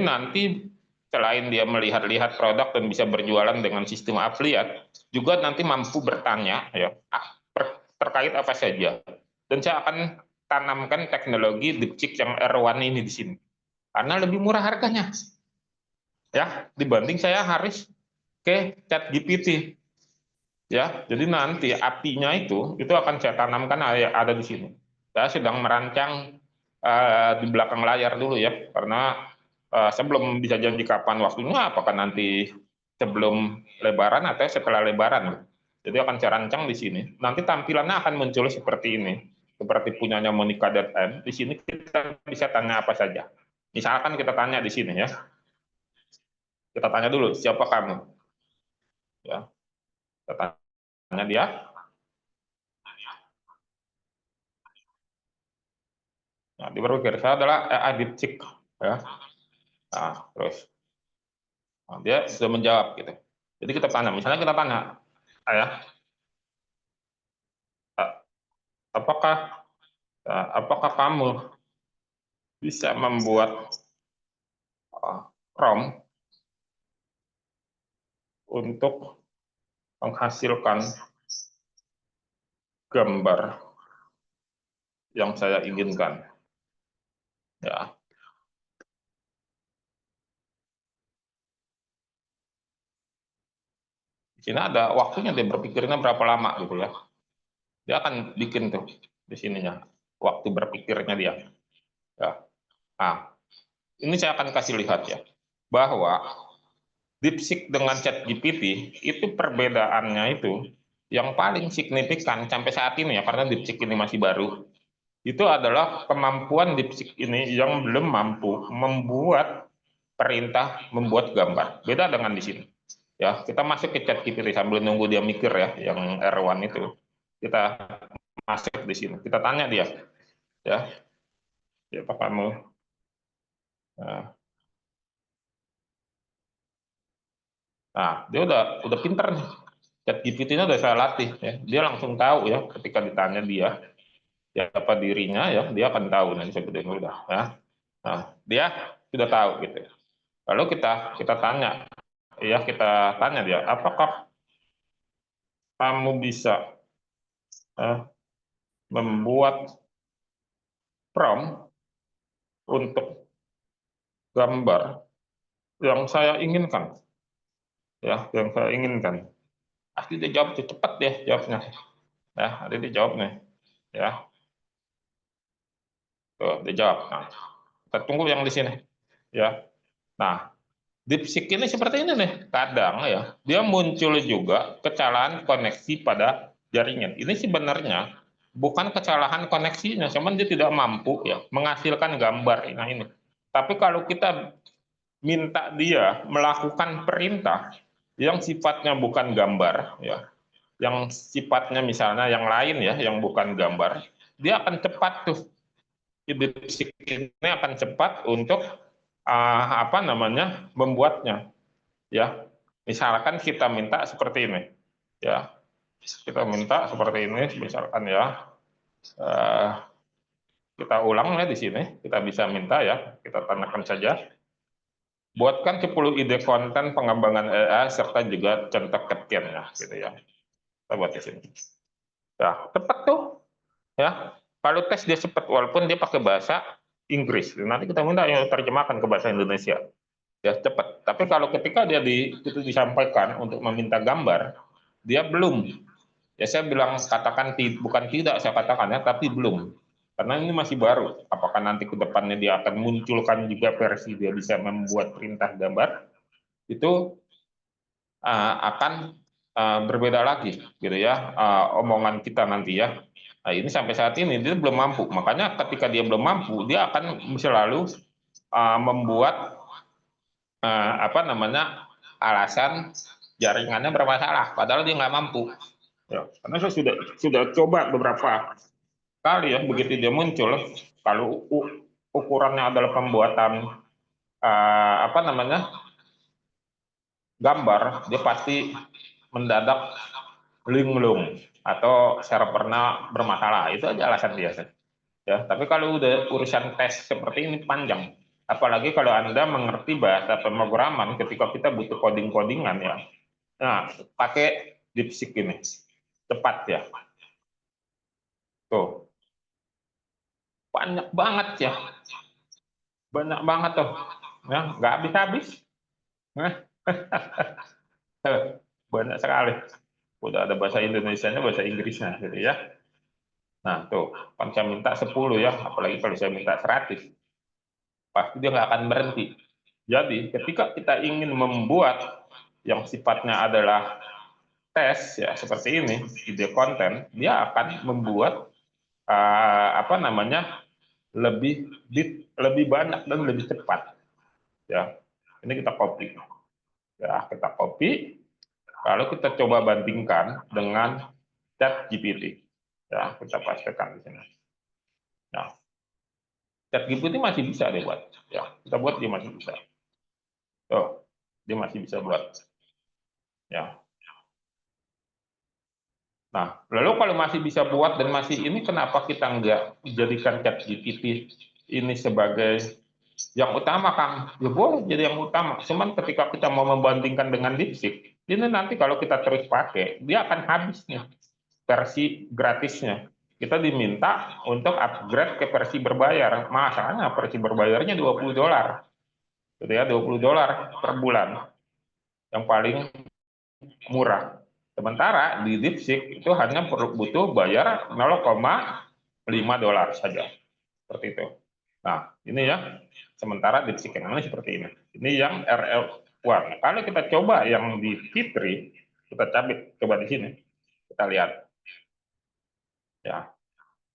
nanti selain dia melihat-lihat produk dan bisa berjualan dengan sistem afiliat, juga nanti mampu bertanya ya terkait apa saja. Dan saya akan tanamkan teknologi DeepSeek yang R1 ini di sini. Karena lebih murah harganya. Ya, dibanding saya harus ke ChatGPT. Ya, jadi nanti API-nya itu akan saya tanamkan ada di sini. Saya sedang merancang di belakang layar dulu ya, karena saya belum bisa janji kapan waktunya, apakah nanti sebelum Lebaran atau setelah Lebaran. Jadi akan saya rancang di sini. Nanti tampilannya akan muncul seperti ini, seperti punyanya Monica.m. Di sini kita bisa tanya apa saja. Misalkan kita tanya di sini ya, kita tanya dulu siapa kamu, ya. Kita tanya dia. Nah, dia berpikir saya adalah AI DeepSeek, ya. Nah, terus dia sudah menjawab gitu. Jadi kita tanya, misalnya kita tanya, ya, apakah apakah kamu bisa membuat prompt untuk menghasilkan gambar yang saya inginkan, ya. Di sini ada waktunya, dia berpikirnya berapa lama gitu ya. Dia akan bikin tuh di sininya waktu berpikirnya dia. Ya. Nah, ini saya akan kasih lihat ya, bahwa DeepSeek dengan ChatGPT itu perbedaannya itu yang paling signifikan sampai saat ini ya, karena DeepSeek ini masih baru. Itu adalah kemampuan DeepSeek ini yang belum mampu membuat perintah membuat gambar. Beda dengan di sini. Ya, kita masuk ke ChatGPT sambil nunggu dia mikir ya, yang R1 itu. Kita masuk di sini. Kita tanya dia, ya, siapa kamu? Nah, dia udah pinter nih. ChatGPT-nya udah saya latih ya. Dia langsung tahu ya ketika ditanya dia siapa dirinya ya, dia akan tahu nanti sebutin udah ya. Nah, dia sudah tahu gitu. Lalu kita tanya ya, kita tanya dia, apakah kamu bisa membuat prompt untuk gambar yang saya inginkan, ya, yang saya inginkan. Pasti dia jawab cepat deh jawabnya, ya. Ada dia jawab nih, ya. Tuh, dia jawab. Nah, kita tunggu yang di sini, ya. Nah, DeepSeek ini seperti ini nih, kadang ya dia muncul juga kesalahan koneksi pada jaringan. Ini sebenarnya bukan kesalahan koneksinya, cuman dia tidak mampu ya menghasilkan gambar. Nah ini. Tapi kalau kita minta dia melakukan perintah yang sifatnya bukan gambar, ya, yang sifatnya misalnya yang lain ya, yang bukan gambar, dia akan cepat tuh. DeepSeek ini akan cepat untuk apa namanya membuatnya. Ya, misalkan kita minta seperti ini, ya, kita minta seperti ini, misalkan ya, kita ulang ya di sini, kita bisa minta ya, kita tanyakan saja, buatkan 10 ide konten pengembangan AI serta juga contoh ketiennya, gitu ya, kita buat di sini. Ya, cepat tuh, ya. Kalau tes dia cepat, walaupun dia pakai bahasa Inggris, nanti kita minta yang terjemahkan ke bahasa Indonesia. Ya cepat. Tapi kalau ketika dia itu disampaikan untuk meminta gambar, dia belum. Ya saya bilang katakan bukan tidak saya katakan ya, tapi belum. karena ini masih baru. Apakah nanti ke depannya dia akan munculkan juga versi dia bisa membuat perintah gambar, itu akan berbeda lagi, gitu ya, omongan kita nanti ya. Nah, ini sampai saat ini dia belum mampu. Makanya ketika dia belum mampu, dia akan selalu membuat apa namanya alasan jaringannya bermasalah, padahal dia nggak mampu. Ya, karena saya sudah coba beberapa kali ya, begitu dia muncul, kalau ukurannya adalah pembuatan apa namanya gambar, dia pasti mendadak linglung atau servernya bermasalah. Itu aja alasan dia. Ya, tapi kalau udah urusan tes seperti ini panjang. Apalagi kalau Anda mengerti bahasa pemrograman ketika kita butuh coding-codingan ya. Nah, pakai DeepSeek ini. Cepat ya. Tuh, banyak banget ya. Banyak banget tuh. Ya, nggak habis-habis. Nah, banyak sekali. Udah ada bahasa Indonesianya, bahasa Inggrisnya gitu ya. Nah, tuh, kan saya minta 10 ya, apalagi kalau saya minta 100, pasti dia nggak akan berhenti. Jadi, ketika kita ingin membuat yang sifatnya adalah tes ya seperti ini, ide konten, dia akan membuat apa namanya lebih banyak dan lebih cepat. Ya, ini kita copy. Ya, kita copy. Lalu kita coba bandingkan dengan ChatGPT. Ya, kita pastikan di sini. Nah, ChatGPT masih bisa dibuat. Ya, kita buat dia masih bisa. Tuh, dia masih bisa buat. Ya. Nah, lalu kalau masih bisa buat dan masih ini, kenapa kita nggak jadikan ChatGPT ini sebagai yang utama, Kang? Ya boleh jadi yang utama. Cuman ketika kita mau membandingkan dengan DeepSeek, ini nanti kalau kita terus pakai, dia akan habis nih versi gratisnya. Kita diminta untuk upgrade ke versi berbayar. Masalahnya versi berbayarnya $20. Gitu ya, $20 per bulan. Yang paling murah. Sementara di DeepSeek itu hanya butuh bayar $0,5 saja. Seperti itu. Nah, ini ya. Sementara DeepSeek yang ini seperti ini. Ini yang RL1. Kalau kita coba yang di Fitri, kita cabik coba di sini. Kita lihat. Ya,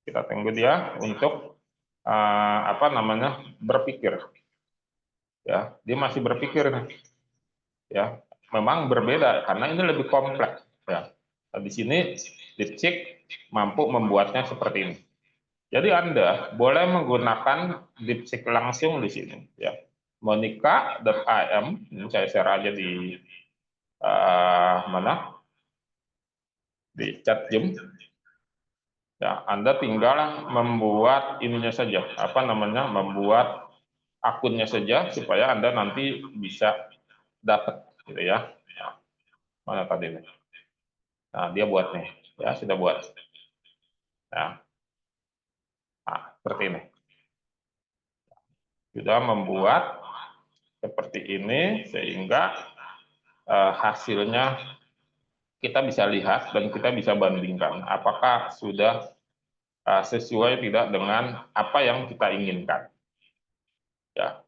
kita tunggu dia untuk apa namanya berpikir. Ya, dia masih berpikir nih. Ya, memang berbeda karena ini lebih kompleks. Ya, di sini DeepSeek mampu membuatnya seperti ini. Jadi Anda boleh menggunakan DeepSeek langsung di sini. Ya, monica.am, ini saya share aja di mana? Di chat Zoom. Ya, Anda tinggal membuat ininya saja, apa namanya, membuat akunnya saja supaya Anda nanti bisa dapat, gitu ya. Nah, mana tadi nih? Nah, dia buat nih, ya sudah buat. Nah, seperti ini. Sudah membuat seperti ini sehingga hasilnya kita bisa lihat dan kita bisa bandingkan apakah sudah sesuai tidak dengan apa yang kita inginkan. Ya,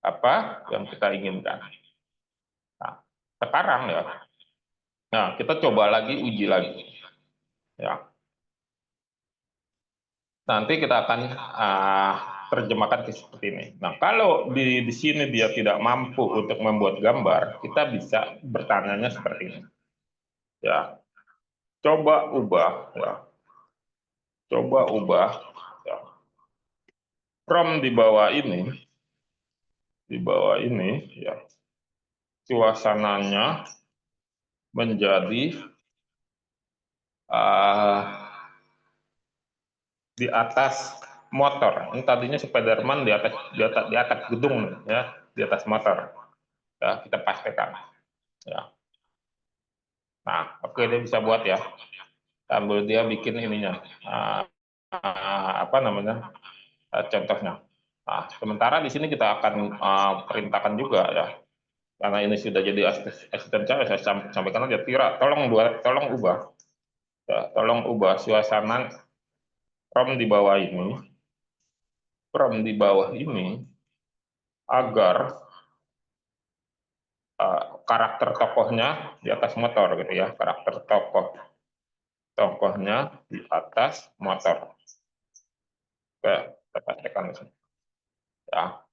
apa yang kita inginkan. Nah, sekarang ya. Nah, kita coba lagi, uji lagi. Ya. Nanti kita akan terjemahkan ke seperti ini. Nah, kalau di sini dia tidak mampu untuk membuat gambar, kita bisa bertanya seperti ini. Ya, coba ubah, ya. Coba ubah, ya. Prompt di bawah ini, ya. Suasananya menjadi di atas motor. Ini tadinya Spiderman di atas gedung, ya, di atas motor. Ya, kita pastikan. Ya. Nah, oke, dia bisa buat ya. Sambil dia bikin ininya, apa namanya, contohnya. Nah, sementara di sini kita akan perintahkan juga ya, karena ini sudah jadi asisten saya sampaikan aja, Tira, tolong ubah, ya, tolong ubah suasana prompt di bawah ini agar karakter tokohnya di atas motor gitu ya, karakter tokohnya di atas motor. Oke, kita pastikan di sini. Ya.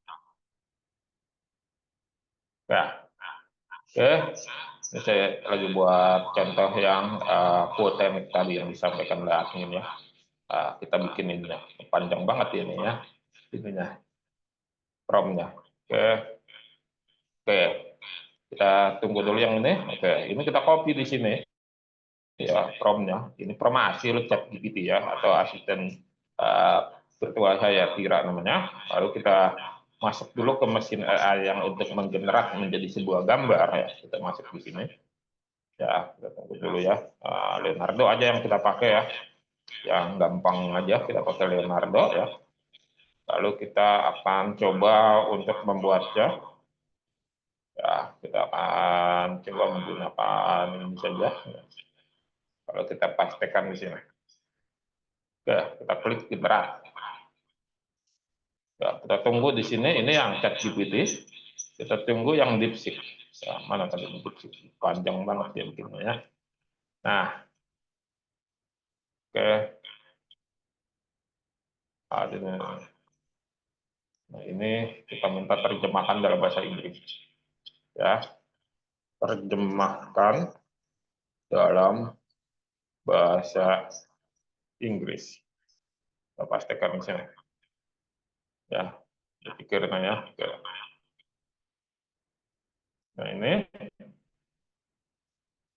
Ya. Oke, ini saya lagi buat contoh yang quote tadi yang disampaikan oleh admin ya. Kita bikin ini ya, panjang banget ini ya, ininya, promnya. Oke, oke, kita tunggu dulu yang ini. Oke, ini kita copy di sini ya promnya. Ini prom hasil ChatGPT ya, atau asisten virtual saya Tira namanya. Lalu kita masuk dulu ke mesin AI yang untuk menggenerasi menjadi sebuah gambar ya. Kita masuk di sini. Ya, kita tunggu dulu ya. Leonardo aja yang kita pakai ya. Yang gampang aja kita pakai Leonardo ya. Lalu kita akan coba untuk membuatnya. Ya, kita akan coba menggunakan ini saja. Kalau kita pastikan di sini. Oke, kita klik generate. Ya, kita tunggu di sini. Ini yang ChatGPT. Kita tunggu yang DeepSeek. Ya, mana tadi DeepSeek? Panjang banget dia bikinnya ya. Nah, oke. Nah, ini kita minta terjemahkan dalam bahasa Inggris. Ya, terjemahkan dalam bahasa Inggris. Kita pastikan di sini. Ya, dipikirkan ya. Oke. Nah, ini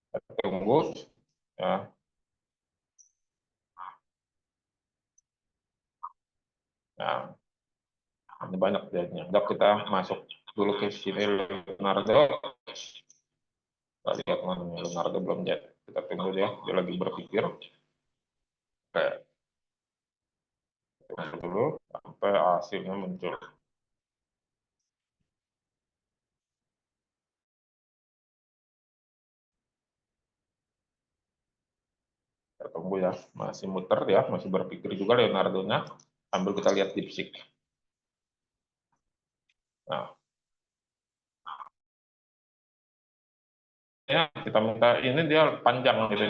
kita tunggu. Ya. Nah, ini banyak jadinya. Kita masuk dulu ke sini Leonardo. Kita lihat mana Leonardo belum jadi. Kita tunggu dia lagi berpikir. Oke. Tunggu dulu sampai hasilnya muncul. Kita tunggu ya, masih muter ya, masih berpikir juga Leonardo-nya. Sambil kita lihat DeepSeek. Nah, ya kita minta ini dia panjang gitu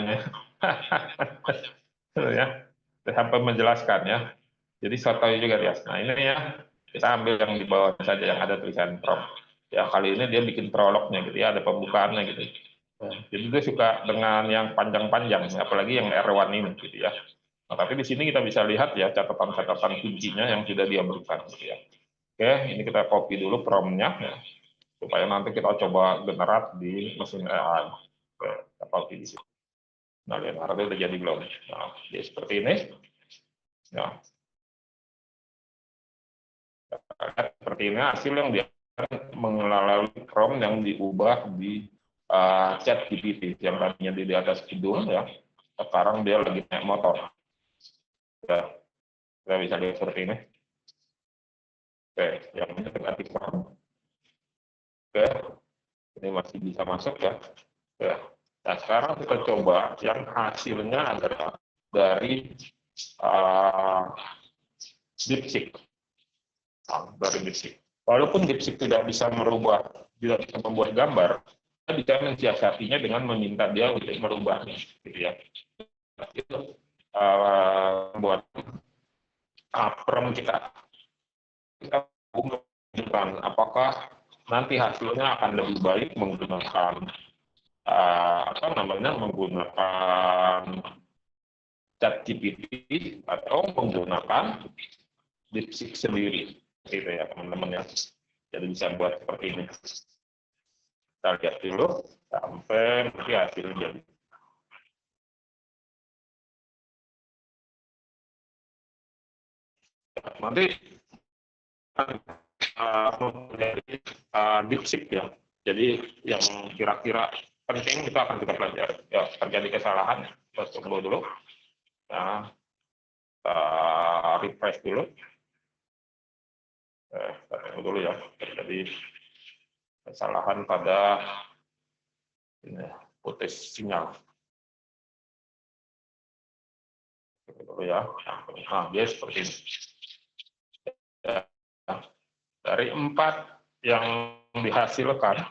ya, sampai menjelaskan ya. Jadi sotoy juga dia. Nah ini ya, kita ambil yang di bawah saja yang ada tulisan prompt. Ya kali ini dia bikin prolognya gitu ya, ada pembukaannya gitu. Jadi dia suka dengan yang panjang-panjang, apalagi yang R1 ini gitu ya. Nah, tapi di sini kita bisa lihat ya catatan-catatan kuncinya yang sudah dia berikan gitu ya. Oke, ini kita copy dulu prompt-nya ya, supaya nanti kita coba generat di mesin AI. Oke, kita copy di sini. Nah, Leonardo udah jadi belum? Nah, dia seperti ini. Nah, seperti ini hasil yang dia melalui prompt yang diubah di chat GPT yang tadinya di atas gedung ya, sekarang dia lagi naik motor. Ya, kita bisa lihat seperti ini. Oke, yang ini ganti prompt. Oke, ini masih bisa masuk ya. Ya. Nah, sekarang kita coba yang hasilnya adalah dari DeepSeek. Dari DeepSeek. Walaupun DeepSeek tidak bisa membuat gambar, kita bisa mensiasatinya dengan meminta dia untuk merubahnya, gitu ya. Itu buat prompt kita menunjukkan apakah nanti hasilnya akan lebih baik menggunakan menggunakan ChatGPT atau menggunakan DeepSeek sendiri, gitu ya teman-teman ya. Jadi bisa buat seperti ini. Kita lihat dulu sampai nanti hasilnya jadi. Nanti dari DeepSeek ya. Jadi yang kira-kira penting itu akan kita pelajari. Ya, terjadi kesalahan, kita tunggu dulu. Nah, refresh dulu. Kita tunggu dulu ya. Terjadi kesalahan pada ini, putus sinyal. Gitu ya. Nah, dia seperti ini. Ya. Dari 4 yang dihasilkan,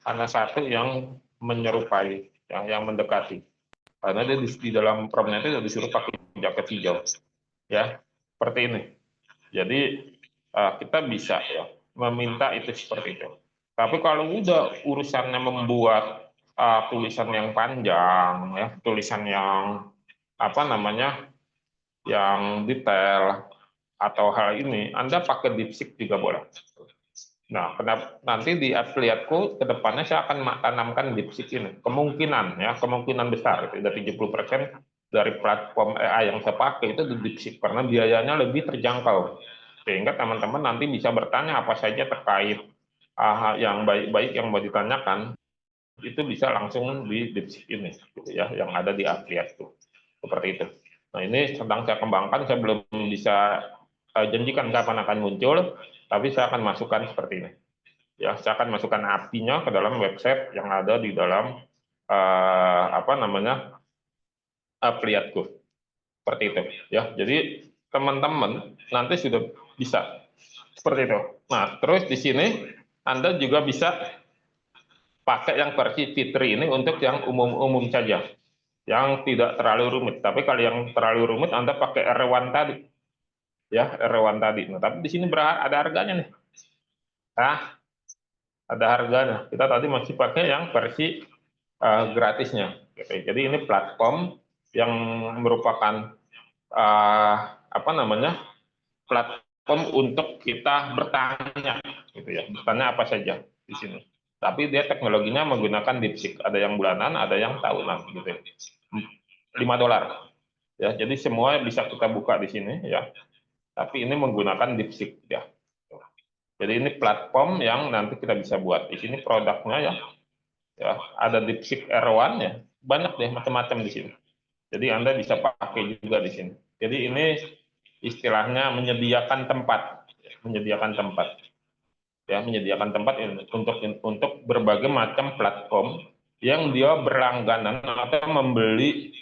hanya 1 yang menyerupai, yang mendekati. Karena dia di dalam promnya itu disuruh pakai jaket hijau. Ya, seperti ini. Jadi kita bisa ya meminta itu seperti itu. Tapi kalau udah urusannya membuat tulisan yang panjang, ya, tulisan yang apa namanya, yang detail atau hal ini, Anda pakai DeepSeek juga boleh. Nah, nanti di affiliate-ku ke depannya saya akan tanamkan DeepSeek ini. Kemungkinan ya, kemungkinan besar itu udah 70% dari platform AI yang saya pakai itu di DeepSeek karena biayanya lebih terjangkau. Sehingga teman-teman nanti bisa bertanya apa saja terkait yang baik-baik yang mau ditanyakan, itu bisa langsung di DeepSeek ini gitu ya, yang ada di affiliate-ku. Seperti itu. Nah, ini sedang saya kembangkan, saya belum bisa janjikan kapan akan muncul, tapi saya akan masukkan seperti ini. Ya, saya akan masukkan API-nya ke dalam website yang ada di dalam apa namanya, affiliate-ku. Seperti itu ya. Jadi teman-teman nanti sudah bisa seperti itu. Nah, terus di sini Anda juga bisa pakai yang versi Fitri ini untuk yang umum-umum saja, yang tidak terlalu rumit. Tapi kalau yang terlalu rumit Anda pakai R1 tadi. Ya, R1 tadi. Nah, tapi di sini ada harganya nih. Nah, ada harganya. Kita tadi masih pakai yang versi gratisnya. Jadi ini platform yang merupakan apa namanya, platform untuk kita bertanya, gitu ya, bertanya apa saja di sini. Tapi dia teknologinya menggunakan DeepSeek. Ada yang bulanan, ada yang tahunan, gitu ya. $5. Ya, jadi semua bisa kita buka di sini ya. Tapi ini menggunakan DeepSeek ya. Jadi ini platform yang nanti kita bisa buat. Di sini produknya ya. Ya, ada DeepSeek R1 ya, banyak deh macam-macam di sini. Jadi Anda bisa pakai juga di sini. Jadi ini istilahnya menyediakan tempat, ya, menyediakan tempat untuk berbagai macam platform yang dia berlangganan atau membeli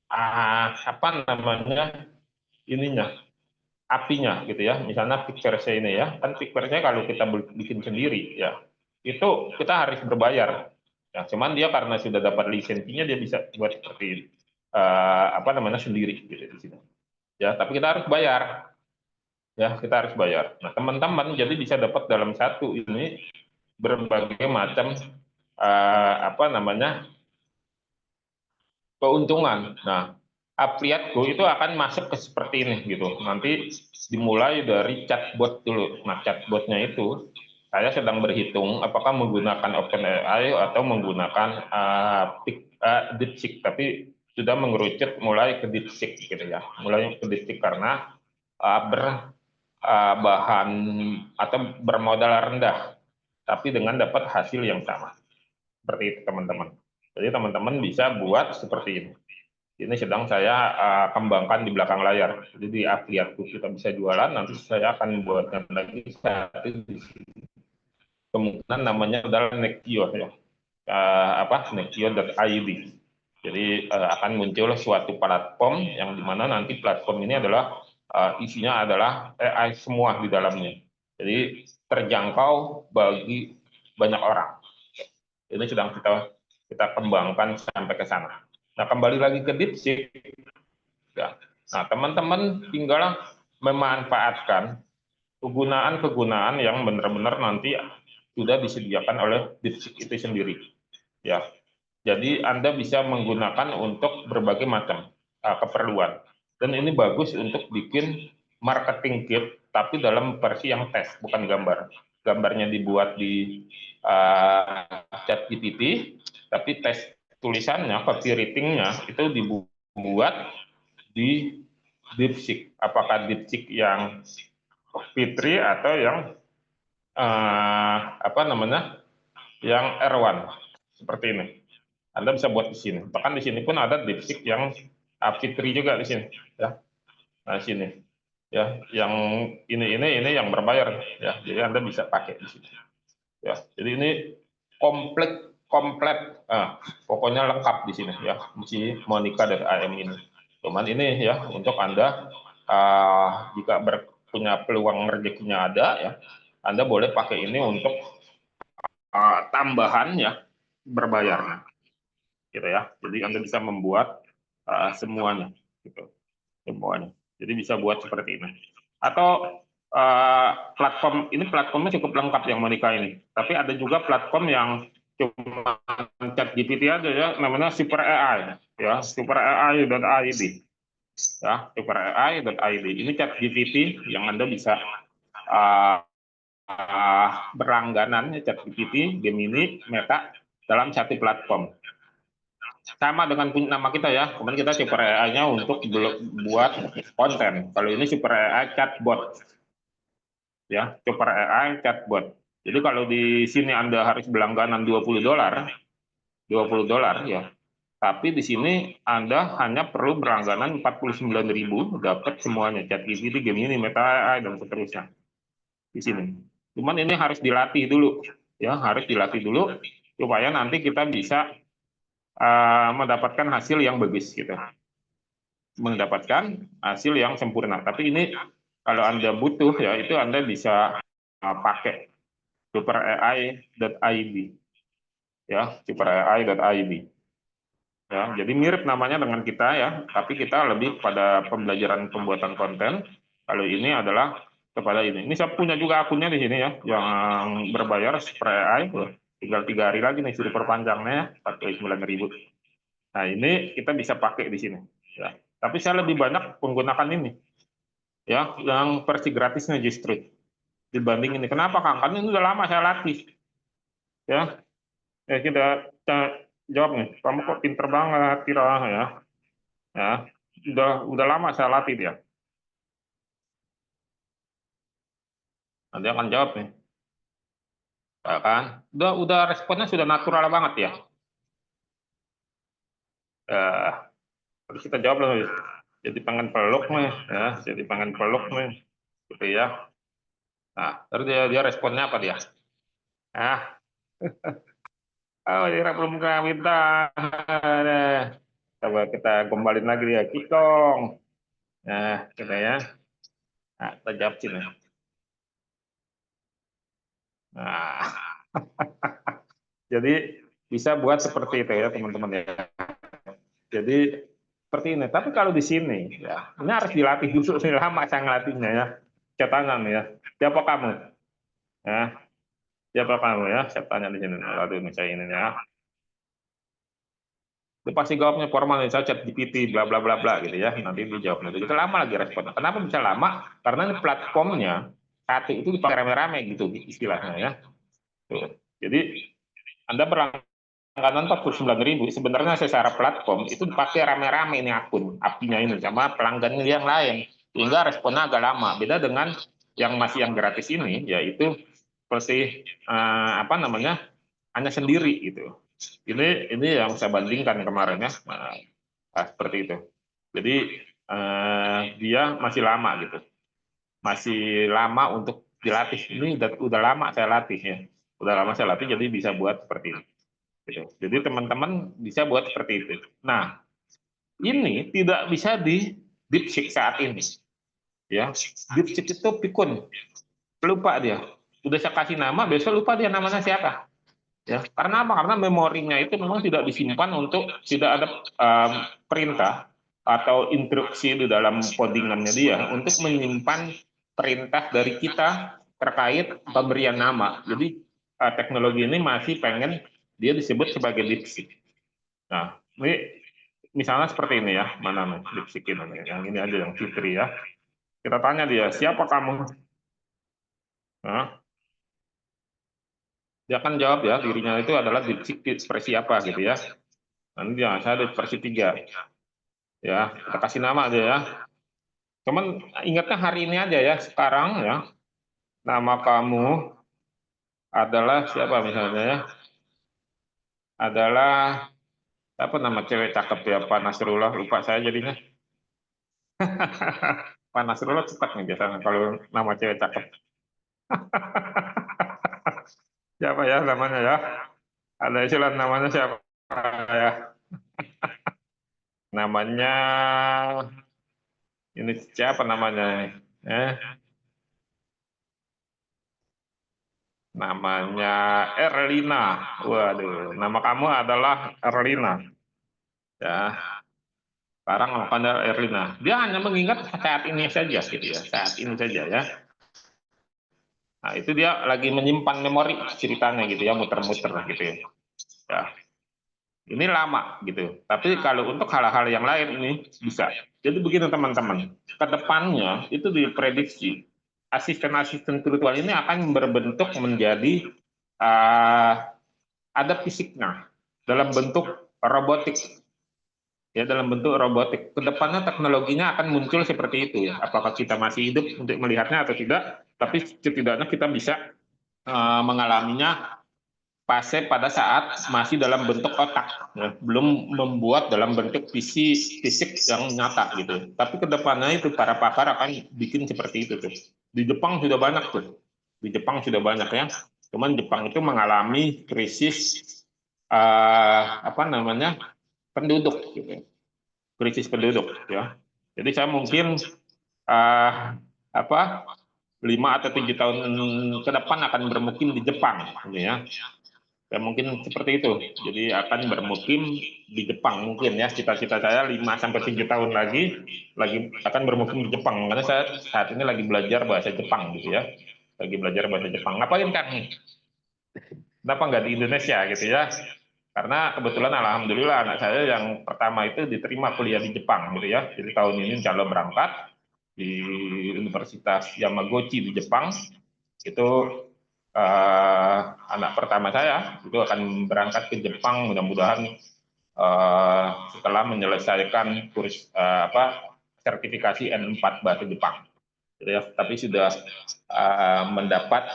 apa namanya, ininya, apinya gitu ya. Misalnya Picture ini ya, kan Picture kalau kita bikin sendiri ya, itu kita harus berbayar. Ya, cuman dia karena sudah dapat lisensinya dia bisa buat seperti apa namanya, sendiri gitu di sini. Ya, tapi kita harus bayar. Ya, kita harus bayar. Nah, teman-teman jadi bisa dapat dalam satu ini berbagai macam apa namanya, keuntungan. Nah, affiliate-ku itu akan masuk ke seperti ini gitu. Nanti dimulai dari chatbot dulu. Nah, chatbotnya itu saya sedang berhitung apakah menggunakan OpenAI atau menggunakan DeepSeek, tapi sudah mengerucut mulai ke DeepSeek gitu ya. Mulai ke DeepSeek karena berbahan atau bermodal rendah, tapi dengan dapat hasil yang sama. Seperti itu teman-teman. Jadi teman-teman bisa buat seperti ini. Ini sedang saya kembangkan di belakang layar. Jadi di affiliate kita bisa jualan, nanti saya akan buatkan lagi satu di sini. Kemungkinan namanya adalah Nekio ya. Nekio.id. Jadi akan muncul suatu platform yang dimana nanti platform ini adalah isinya adalah AI semua di dalamnya. Jadi terjangkau bagi banyak orang. Ini sedang kita kembangkan sampai ke sana. Nah, kembali lagi ke DeepSeek. Ya. Nah, teman-teman tinggal memanfaatkan kegunaan-kegunaan yang benar-benar nanti sudah disediakan oleh DeepSeek itu sendiri. Ya, jadi Anda bisa menggunakan untuk berbagai macam keperluan. Dan ini bagus untuk bikin marketing kit, tapi dalam versi yang tes, bukan gambar. Gambarnya dibuat di ChatGPT, tapi tes tulisannya, copywriting-nya itu dibuat di DeepSeek. Apakah DeepSeek yang Fitri atau yang apa namanya, yang R1 seperti ini. Anda bisa buat di sini. Bahkan di sini pun ada DeepSeek yang Fitri juga di sini. Ya, nah sini. Ya, yang ini yang berbayar. Ya, jadi Anda bisa pakai di sini. Ya, jadi ini komplit, pokoknya lengkap di sini ya. Si Monica.am ini. Cuman ini ya untuk Anda jika punya peluang rezekinya ada ya, Anda boleh pakai ini untuk tambahan ya berbayarnya, gitu ya. Jadi Anda bisa membuat semuanya, gitu, semuanya. Jadi bisa buat seperti ini. Atau ini platformnya cukup lengkap yang Monica ini. Tapi ada juga platform yang cuma chat GPT aja ya, namanya Super AI ya, superai.id ya, superai.id. Ini chat GPT yang Anda bisa uh, berlangganan ya, chat GPT, Gemini, Meta dalam satu platform. Sama dengan nama kita ya, kemudian kita super AI-nya untuk buat konten. Kalau ini super AI chatbot ya, super AI chatbot. Jadi kalau di sini Anda harus berlangganan $20, $20 ya. Tapi di sini Anda hanya perlu berlangganan 49.000 dapat semuanya, chat GPT, Gemini, Meta AI dan seterusnya di sini. Cuman ini harus dilatih dulu ya, harus dilatih dulu supaya nanti kita bisa mendapatkan hasil yang bagus gitu, mendapatkan hasil yang sempurna. Tapi ini kalau Anda butuh ya, itu Anda bisa pakai superai.id ya, superai.id ya. Jadi mirip namanya dengan kita ya, tapi kita lebih pada pembelajaran pembuatan konten. Kalau ini adalah kepada ini saya punya juga akunnya di sini ya, yang berbayar superai. Tinggal 3 hari lagi nih sudah perpanjangnya ya, 49.000. Nah, ini kita bisa pakai di sini. Ya. Tapi saya lebih banyak menggunakan ini, ya, yang versi gratisnya justru dibanding ini. Kenapa, Kang? Karena ini udah lama saya latih. Ya, kita jawab nih. Kamu kok pinter banget, Tira, ya. Ya, udah lama saya latih dia. Nanti akan jawab nih. Ya kan? Udah responnya sudah natural banget ya. Terus kita jawab loh. Jadi pengen peluk nih, ya. Jadi pengen peluk nih, gitu ya. Nah, terus dia responnya apa dia? Ah, oh, dia belum pernah minta. Coba kita kembaliin lagi ya, Kikong. Nah, kita ya. Nah, kita jawab sini. Nah, jadi bisa buat seperti itu ya, teman-teman ya. Jadi seperti ini. Tapi kalau di sini ya, ini harus dilatih dulu. Ini lama saya ngelatihnya ya. Saya tanya nih ya, siapa kamu? Ya, siapa kamu ya? Saya tanya di sini. Aduh, ini saya ini ya. Dia pasti jawabnya formal, saya chat GPT, bla bla bla bla gitu ya. Nanti dia jawab nanti. Itu lama lagi responnya. Kenapa bisa lama? Karena ini platformnya satu itu dipakai rame-rame gitu istilahnya ya. Tuh. Jadi Anda berlangganan 49.000, sebenarnya secara platform itu dipakai rame-rame ini akun apinya ini sama pelanggan yang lain, sehingga responnya agak lama. Beda dengan yang masih yang gratis ini, yaitu seperti apa namanya, hanya sendiri gitu. Ini yang saya bandingkan kemarin ya, seperti itu. Jadi dia masih lama gitu, masih lama untuk dilatih. Ini udah lama saya latih ya, udah lama saya latih, jadi bisa buat seperti ini. Gitu. Jadi teman-teman bisa buat seperti itu. Nah, ini tidak bisa di DeepSeek saat ini. Ya, DeepSeek itu pikun, lupa dia. Udah saya kasih nama, besok lupa dia namanya siapa. Ya, karena apa? Karena memorinya itu memang tidak disimpan untuk tidak ada perintah atau instruksi di dalam codingannya dia untuk menyimpan perintah dari kita terkait pemberian nama. Jadi teknologi ini masih pengen dia disebut sebagai DeepSeek. Nah, ini misalnya seperti ini ya, mana nih DeepSeek ini? Yang ini aja, yang Fitri ya. Kita tanya dia, siapa kamu? Nah, dia akan jawab ya, dirinya itu adalah DeepSeek versi apa gitu ya. Nanti dia, saya ada versi 3. Ya, kita kasih nama aja ya. Cuman ingatnya hari ini aja ya, sekarang ya. Nama kamu adalah siapa misalnya ya? Adalah apa nama cewek cakep ya, Pak Nasrullah, lupa saya jadinya. Pak Nasrullah cepat nih biasanya kalau nama cewek cakep. Siapa ya namanya ya? Ada istilah namanya siapa ya? namanya ini siapa namanya? Eh, namanya Erlina. Waduh, nama kamu adalah Erlina. Ya, sekarang namanya Erlina. Dia hanya mengingat saat ini saja, gitu ya, saat ini saja ya. Nah, itu dia lagi menyimpan memori ceritanya gitu ya, muter-muter gitu ya. Ya, ini lama gitu. Tapi kalau untuk hal-hal yang lain ini bisa. Jadi begini teman-teman, ke depannya itu diprediksi asisten-asisten virtual ini akan berbentuk menjadi uh, ada fisiknya dalam bentuk robotik, ya, dalam bentuk robotik. Kedepannya teknologinya akan muncul seperti itu ya. Apakah kita masih hidup untuk melihatnya atau tidak? Tapi setidaknya kita bisa mengalaminya fase pada saat masih dalam bentuk otak, ya. Belum membuat dalam bentuk fisik yang nyata gitu. Tapi kedepannya itu para pakar akan bikin seperti itu tuh. Di Jepang sudah banyak tuh. Di Jepang sudah banyak ya. Cuman Jepang itu mengalami krisis apa namanya penduduk gitu, krisis penduduk ya. Jadi saya mungkin uh, apa 5 atau 7 tahun ke depan akan bermukim di Jepang, gitu ya. Ya mungkin seperti itu. Jadi akan bermukim di Jepang mungkin ya. Cita-cita saya 5 sampai 7 tahun lagi akan bermukim di Jepang. Karena saya saat ini lagi belajar bahasa Jepang gitu ya. Lagi belajar bahasa Jepang. Ngapain kan? Kenapa nggak di Indonesia gitu ya? Karena kebetulan alhamdulillah anak saya yang pertama itu diterima kuliah di Jepang gitu ya. Jadi tahun ini insya Allah berangkat di Universitas Yamaguchi di Jepang. Itu anak pertama saya itu akan berangkat ke Jepang mudah-mudahan setelah menyelesaikan kurs sertifikasi N4 bahasa Jepang. Gitu ya. Tapi sudah mendapat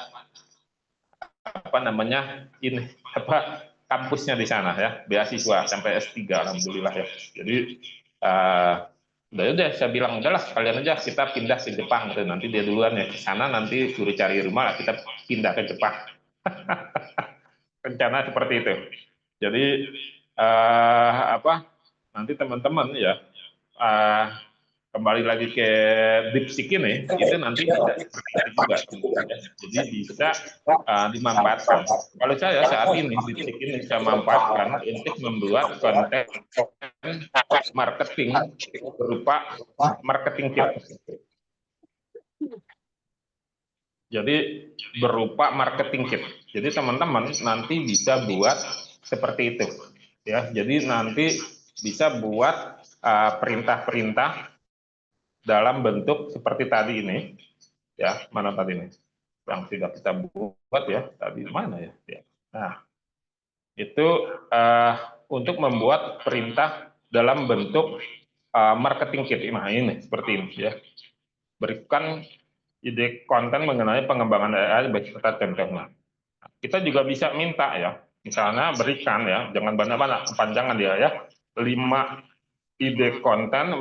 apa namanya ini kampusnya di sana ya, beasiswa sampai S3 alhamdulillah ya. Jadi udah saya bilang udahlah sekalian aja kita pindah ke Jepang gitu. Nanti dia duluan ya ke sana, nanti suruh cari rumah kita pindah ke Jepang. Rencana seperti itu. Jadi apa nanti teman-teman ya uh, kembali lagi ke DeepSeek ini, itu nanti bisa seperti itu juga. Ya. Jadi bisa dimanfaatkan. Kalau saya saat ini DeepSeek ini saya manfaatkan untuk membuat konten marketing berupa marketing kit. Jadi berupa marketing kit. Jadi teman-teman nanti bisa buat seperti itu. Ya, jadi nanti bisa buat perintah-perintah dalam bentuk seperti tadi ini. Ya, mana tadi ini? Yang tidak kita buat ya, tadi mana ya? Nah, itu untuk membuat perintah dalam bentuk marketing kit. Nah, ini seperti ini ya. Berikan ide konten mengenai pengembangan AI beserta contohnya. Kita juga bisa minta ya, misalnya berikan ya, jangan banyak-banyak, kepanjangan dia ya, 5 ide konten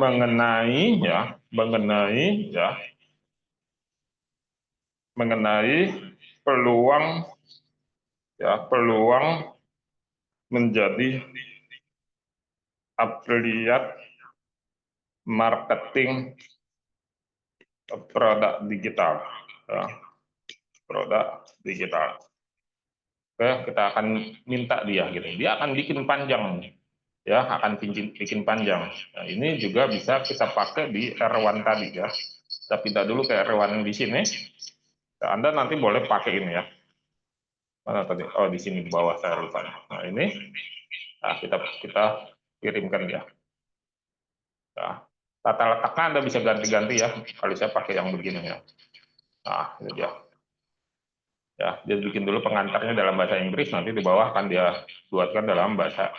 mengenai peluang peluang menjadi afiliat marketing produk digital ya, produk digital. Oke, kita akan minta dia gitu. Dia akan bikin panjang ya, akan bikin panjang. Nah, ini juga bisa kita pakai di R1 tadi ya. Kita pindah dulu ke R1 di sini. Nah, Anda nanti boleh pakai ini ya. Mana tadi? Oh, di sini di bawah saya lupa. Nah, ini kita kirimkan dia. Nah, tata letaknya Anda bisa ganti-ganti ya. Kalau saya pakai yang begini ya. Nah, ini dia. Ya, dia bikin dulu pengantarnya dalam bahasa Inggris, nanti di bawah akan dia buatkan dalam bahasa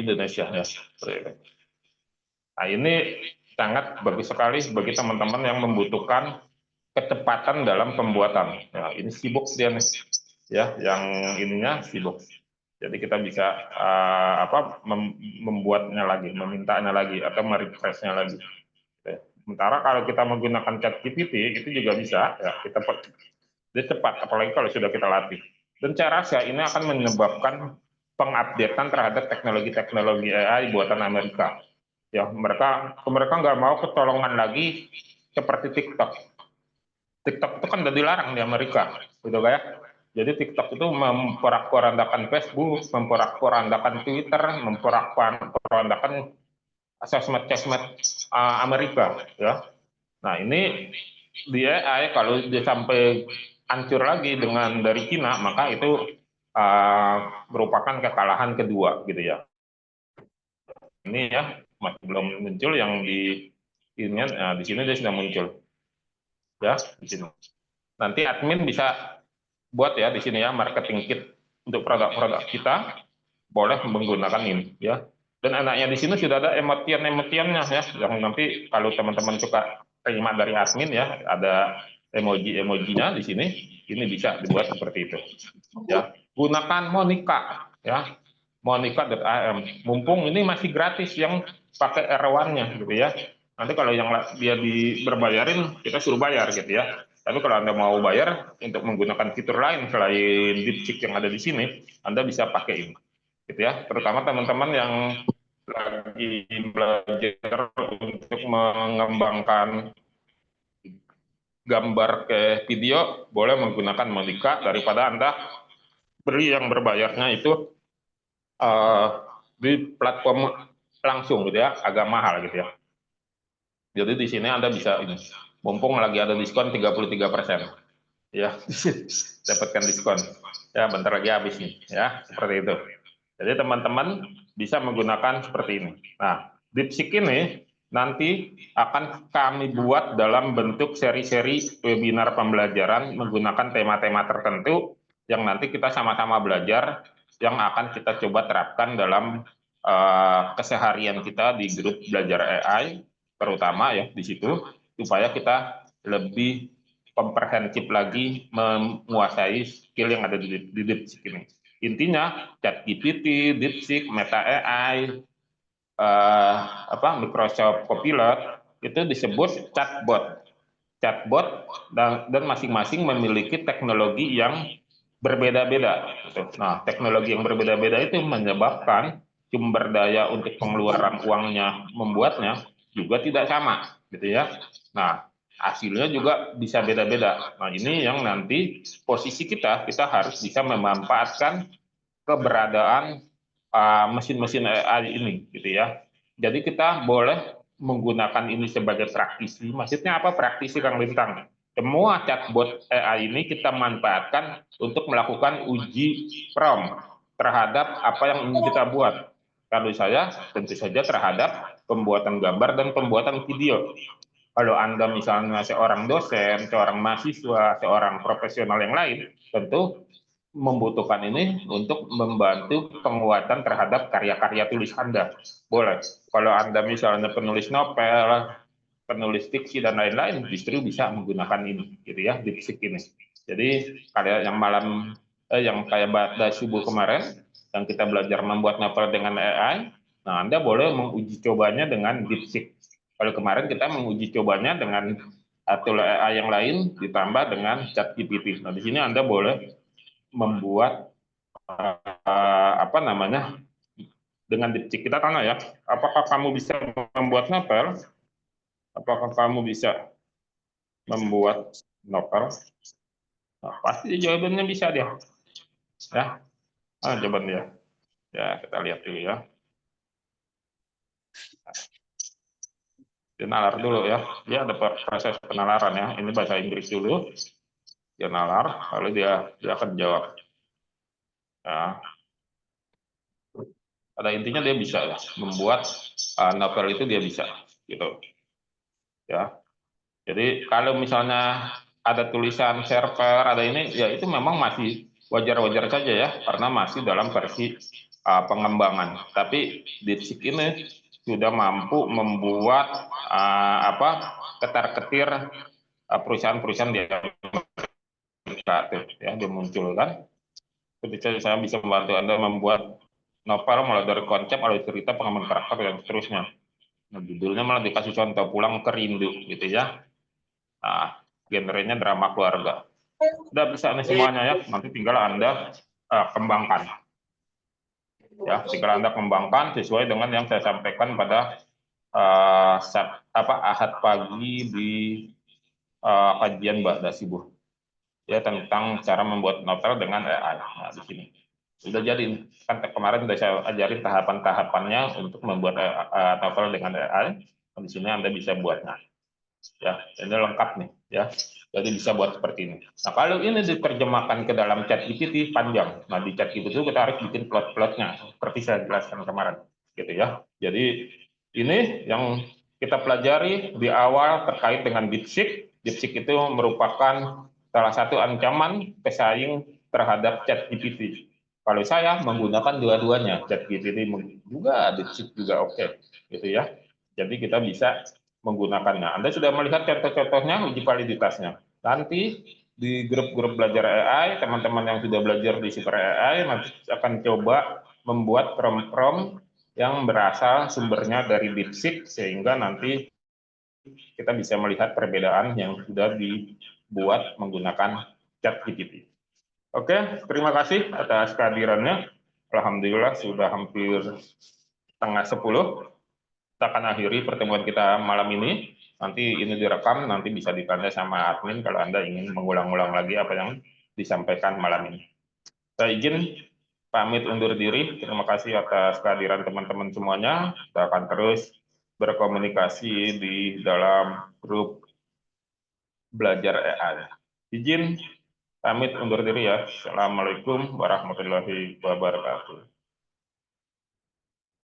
Indonesia ya. Nah, ini sangat bagus sekali bagi teman-teman yang membutuhkan kecepatan dalam pembuatan. Ya, ini sibuk dia nih, ya, yang ininya sibuk. Jadi kita bisa membuatnya lagi, memintanya lagi, atau merefreshnya lagi. Sementara kalau kita menggunakan ChatGPT itu juga bisa, ya, dia cepat, apalagi kalau sudah kita latih. Dan saya rasa ini akan menyebabkan pengupdatean terhadap teknologi-teknologi AI buatan Amerika. Ya, mereka nggak mau kecolongan lagi seperti TikTok. TikTok itu kan udah dilarang di Amerika, gitu kan ya. Jadi TikTok itu memporak-porandakan Facebook, memporak-porandakan Twitter, memporak-porandakan sosmed-sosmed Amerika, ya. Nah, ini dia kalau dia sampai hancur lagi dengan dari Cina, maka itu merupakan kekalahan kedua, gitu ya. Ini ya masih belum muncul yang di ini, di sini dia sudah muncul, ya di sini. Nanti admin bisa buat ya di sini ya marketing kit untuk produk-produk kita, boleh menggunakan ini ya. Dan anaknya di sini sudah ada emotian-emotiannya ya, yang nanti kalau teman-teman suka terima dari admin ya, ada emoji-emojinya di sini, ini bisa dibuat seperti itu. Ya, gunakan Monica ya, monica.am. Mumpung ini masih gratis yang pakai R1-nya gitu ya. Nanti kalau yang dia berbayarin, kita suruh bayar gitu ya. Tapi kalau Anda mau bayar untuk menggunakan fitur lain selain DeepSeek yang ada di sini, Anda bisa pakai ini. Gitu ya. Terutama teman-teman yang lagi belajar untuk mengembangkan gambar ke video, boleh menggunakan Monica daripada Anda beli yang berbayarnya itu di platform langsung gitu ya, agak mahal gitu ya. Jadi di sini Anda bisa ini, mumpung lagi ada diskon 33%. Ya, dapatkan diskon. Ya, bentar lagi habis nih, ya, seperti itu. Jadi teman-teman bisa menggunakan seperti ini. Nah, DeepSeek ini nanti akan kami buat dalam bentuk seri-seri webinar pembelajaran menggunakan tema-tema tertentu yang nanti kita sama-sama belajar, yang akan kita coba terapkan dalam keseharian kita di grup belajar AI, terutama ya di situ, supaya kita lebih komprehensif lagi menguasai skill yang ada di DeepSeek ini. Intinya ChatGPT, DeepSeek, Meta AI, Microsoft Copilot itu disebut chatbot. Chatbot dan masing-masing memiliki teknologi yang berbeda-beda. Nah, teknologi yang berbeda-beda itu menyebabkan sumber daya untuk pengeluaran uangnya membuatnya juga tidak sama, gitu ya. Nah, hasilnya juga bisa beda-beda. Nah, ini yang nanti posisi kita harus bisa memanfaatkan keberadaan mesin-mesin AI ini, gitu ya. Jadi kita boleh menggunakan ini sebagai praktisi. Maksudnya apa praktisi, Kang Lintang? Semua chatbot AI ini kita manfaatkan untuk melakukan uji prompt terhadap apa yang ingin kita buat. Kalau saya tentu saja terhadap pembuatan gambar dan pembuatan video. Kalau Anda misalnya seorang dosen, seorang mahasiswa, seorang profesional yang lain, tentu membutuhkan ini untuk membantu penguatan terhadap karya-karya tulis Anda. Boleh. Kalau Anda misalnya penulis novel, penulis fiksi dan lain-lain, justru bisa menggunakan ini, gitu ya, DeepSeek ini. Jadi kayak yang kayak pada subuh kemarin, yang kita belajar membuat novel dengan AI, nah Anda boleh menguji cobanya dengan DeepSeek. Kalau kemarin kita menguji cobanya dengan tool AI yang lain ditambah dengan ChatGPT. Nah di sini Anda boleh membuat apa namanya dengan DeepSeek. Kita tanya ya, apakah kamu bisa membuat novel? Apakah kamu bisa membuat novel? Nah, pasti jawabannya bisa dia. Ya, jawaban dia. Ya, kita lihat dulu ya. Dia nalar dulu ya. Dia ada proses penalaran ya. Ini bahasa Inggris dulu. Dia nalar, lalu dia akan jawab. Ya. Pada intinya dia bisa ya, membuat novel itu dia bisa gitu. Ya. Jadi kalau misalnya ada tulisan server, ada ini, ya itu memang masih wajar-wajar saja ya, karena masih dalam versi pengembangan. Tapi DeepSeek ini sudah mampu membuat ketar-ketir perusahaan-perusahaan di Amerika ya, dimunculkan. Ketika saya bisa membantu Anda membuat novel mulai dari konsep, mulai cerita, pengembangan karakter dan seterusnya. Nah, judulnya malah dikasih contoh pulang ke rindu gitu ya. Nah, genrenya drama keluarga. Sudah bisa nih semuanya ya, nanti tinggal Anda kembangkan. Ya, tinggal Anda kembangkan sesuai dengan yang saya sampaikan pada Ahad pagi di kajian Mbak Dasibu ya tentang cara membuat novel dengan AI. Nah, di sini udah jadi kan kemarin udah saya ajarin tahapan-tahapannya untuk membuat novel dengan AI. Di sini Anda bisa buatnya. Ya, ini lengkap nih ya. Jadi bisa buat seperti ini. Nah, kalau ini diterjemahkan ke dalam ChatGPT panjang. Nah, di ChatGPT itu kita harus bikin plot-plotnya seperti saya jelaskan kemarin, gitu ya. Jadi ini yang kita pelajari di awal terkait dengan DeepSeek. DeepSeek itu merupakan salah satu ancaman pesaing terhadap ChatGPT. Kalau saya menggunakan dua-duanya, ChatGPT juga, DeepSeek juga oke, gitu ya. Jadi kita bisa menggunakannya. Anda sudah melihat contoh-contohnya uji validitasnya. Nanti di grup-grup belajar AI, teman-teman yang sudah belajar di Super AI nanti akan coba membuat prompt-prompt yang berasal sumbernya dari DeepSeek sehingga nanti kita bisa melihat perbedaan yang sudah dibuat menggunakan ChatGPT. Oke, terima kasih atas kehadirannya. Alhamdulillah sudah hampir setengah 10. Kita akan akhiri pertemuan kita malam ini. Nanti ini direkam, nanti bisa ditanda sama admin kalau Anda ingin mengulang-ulang lagi apa yang disampaikan malam ini. Saya izin pamit undur diri. Terima kasih atas kehadiran teman-teman semuanya. Kita akan terus berkomunikasi di dalam grup belajar AI. Izin pamit undur diri ya. Assalamualaikum warahmatullahi wabarakatuh.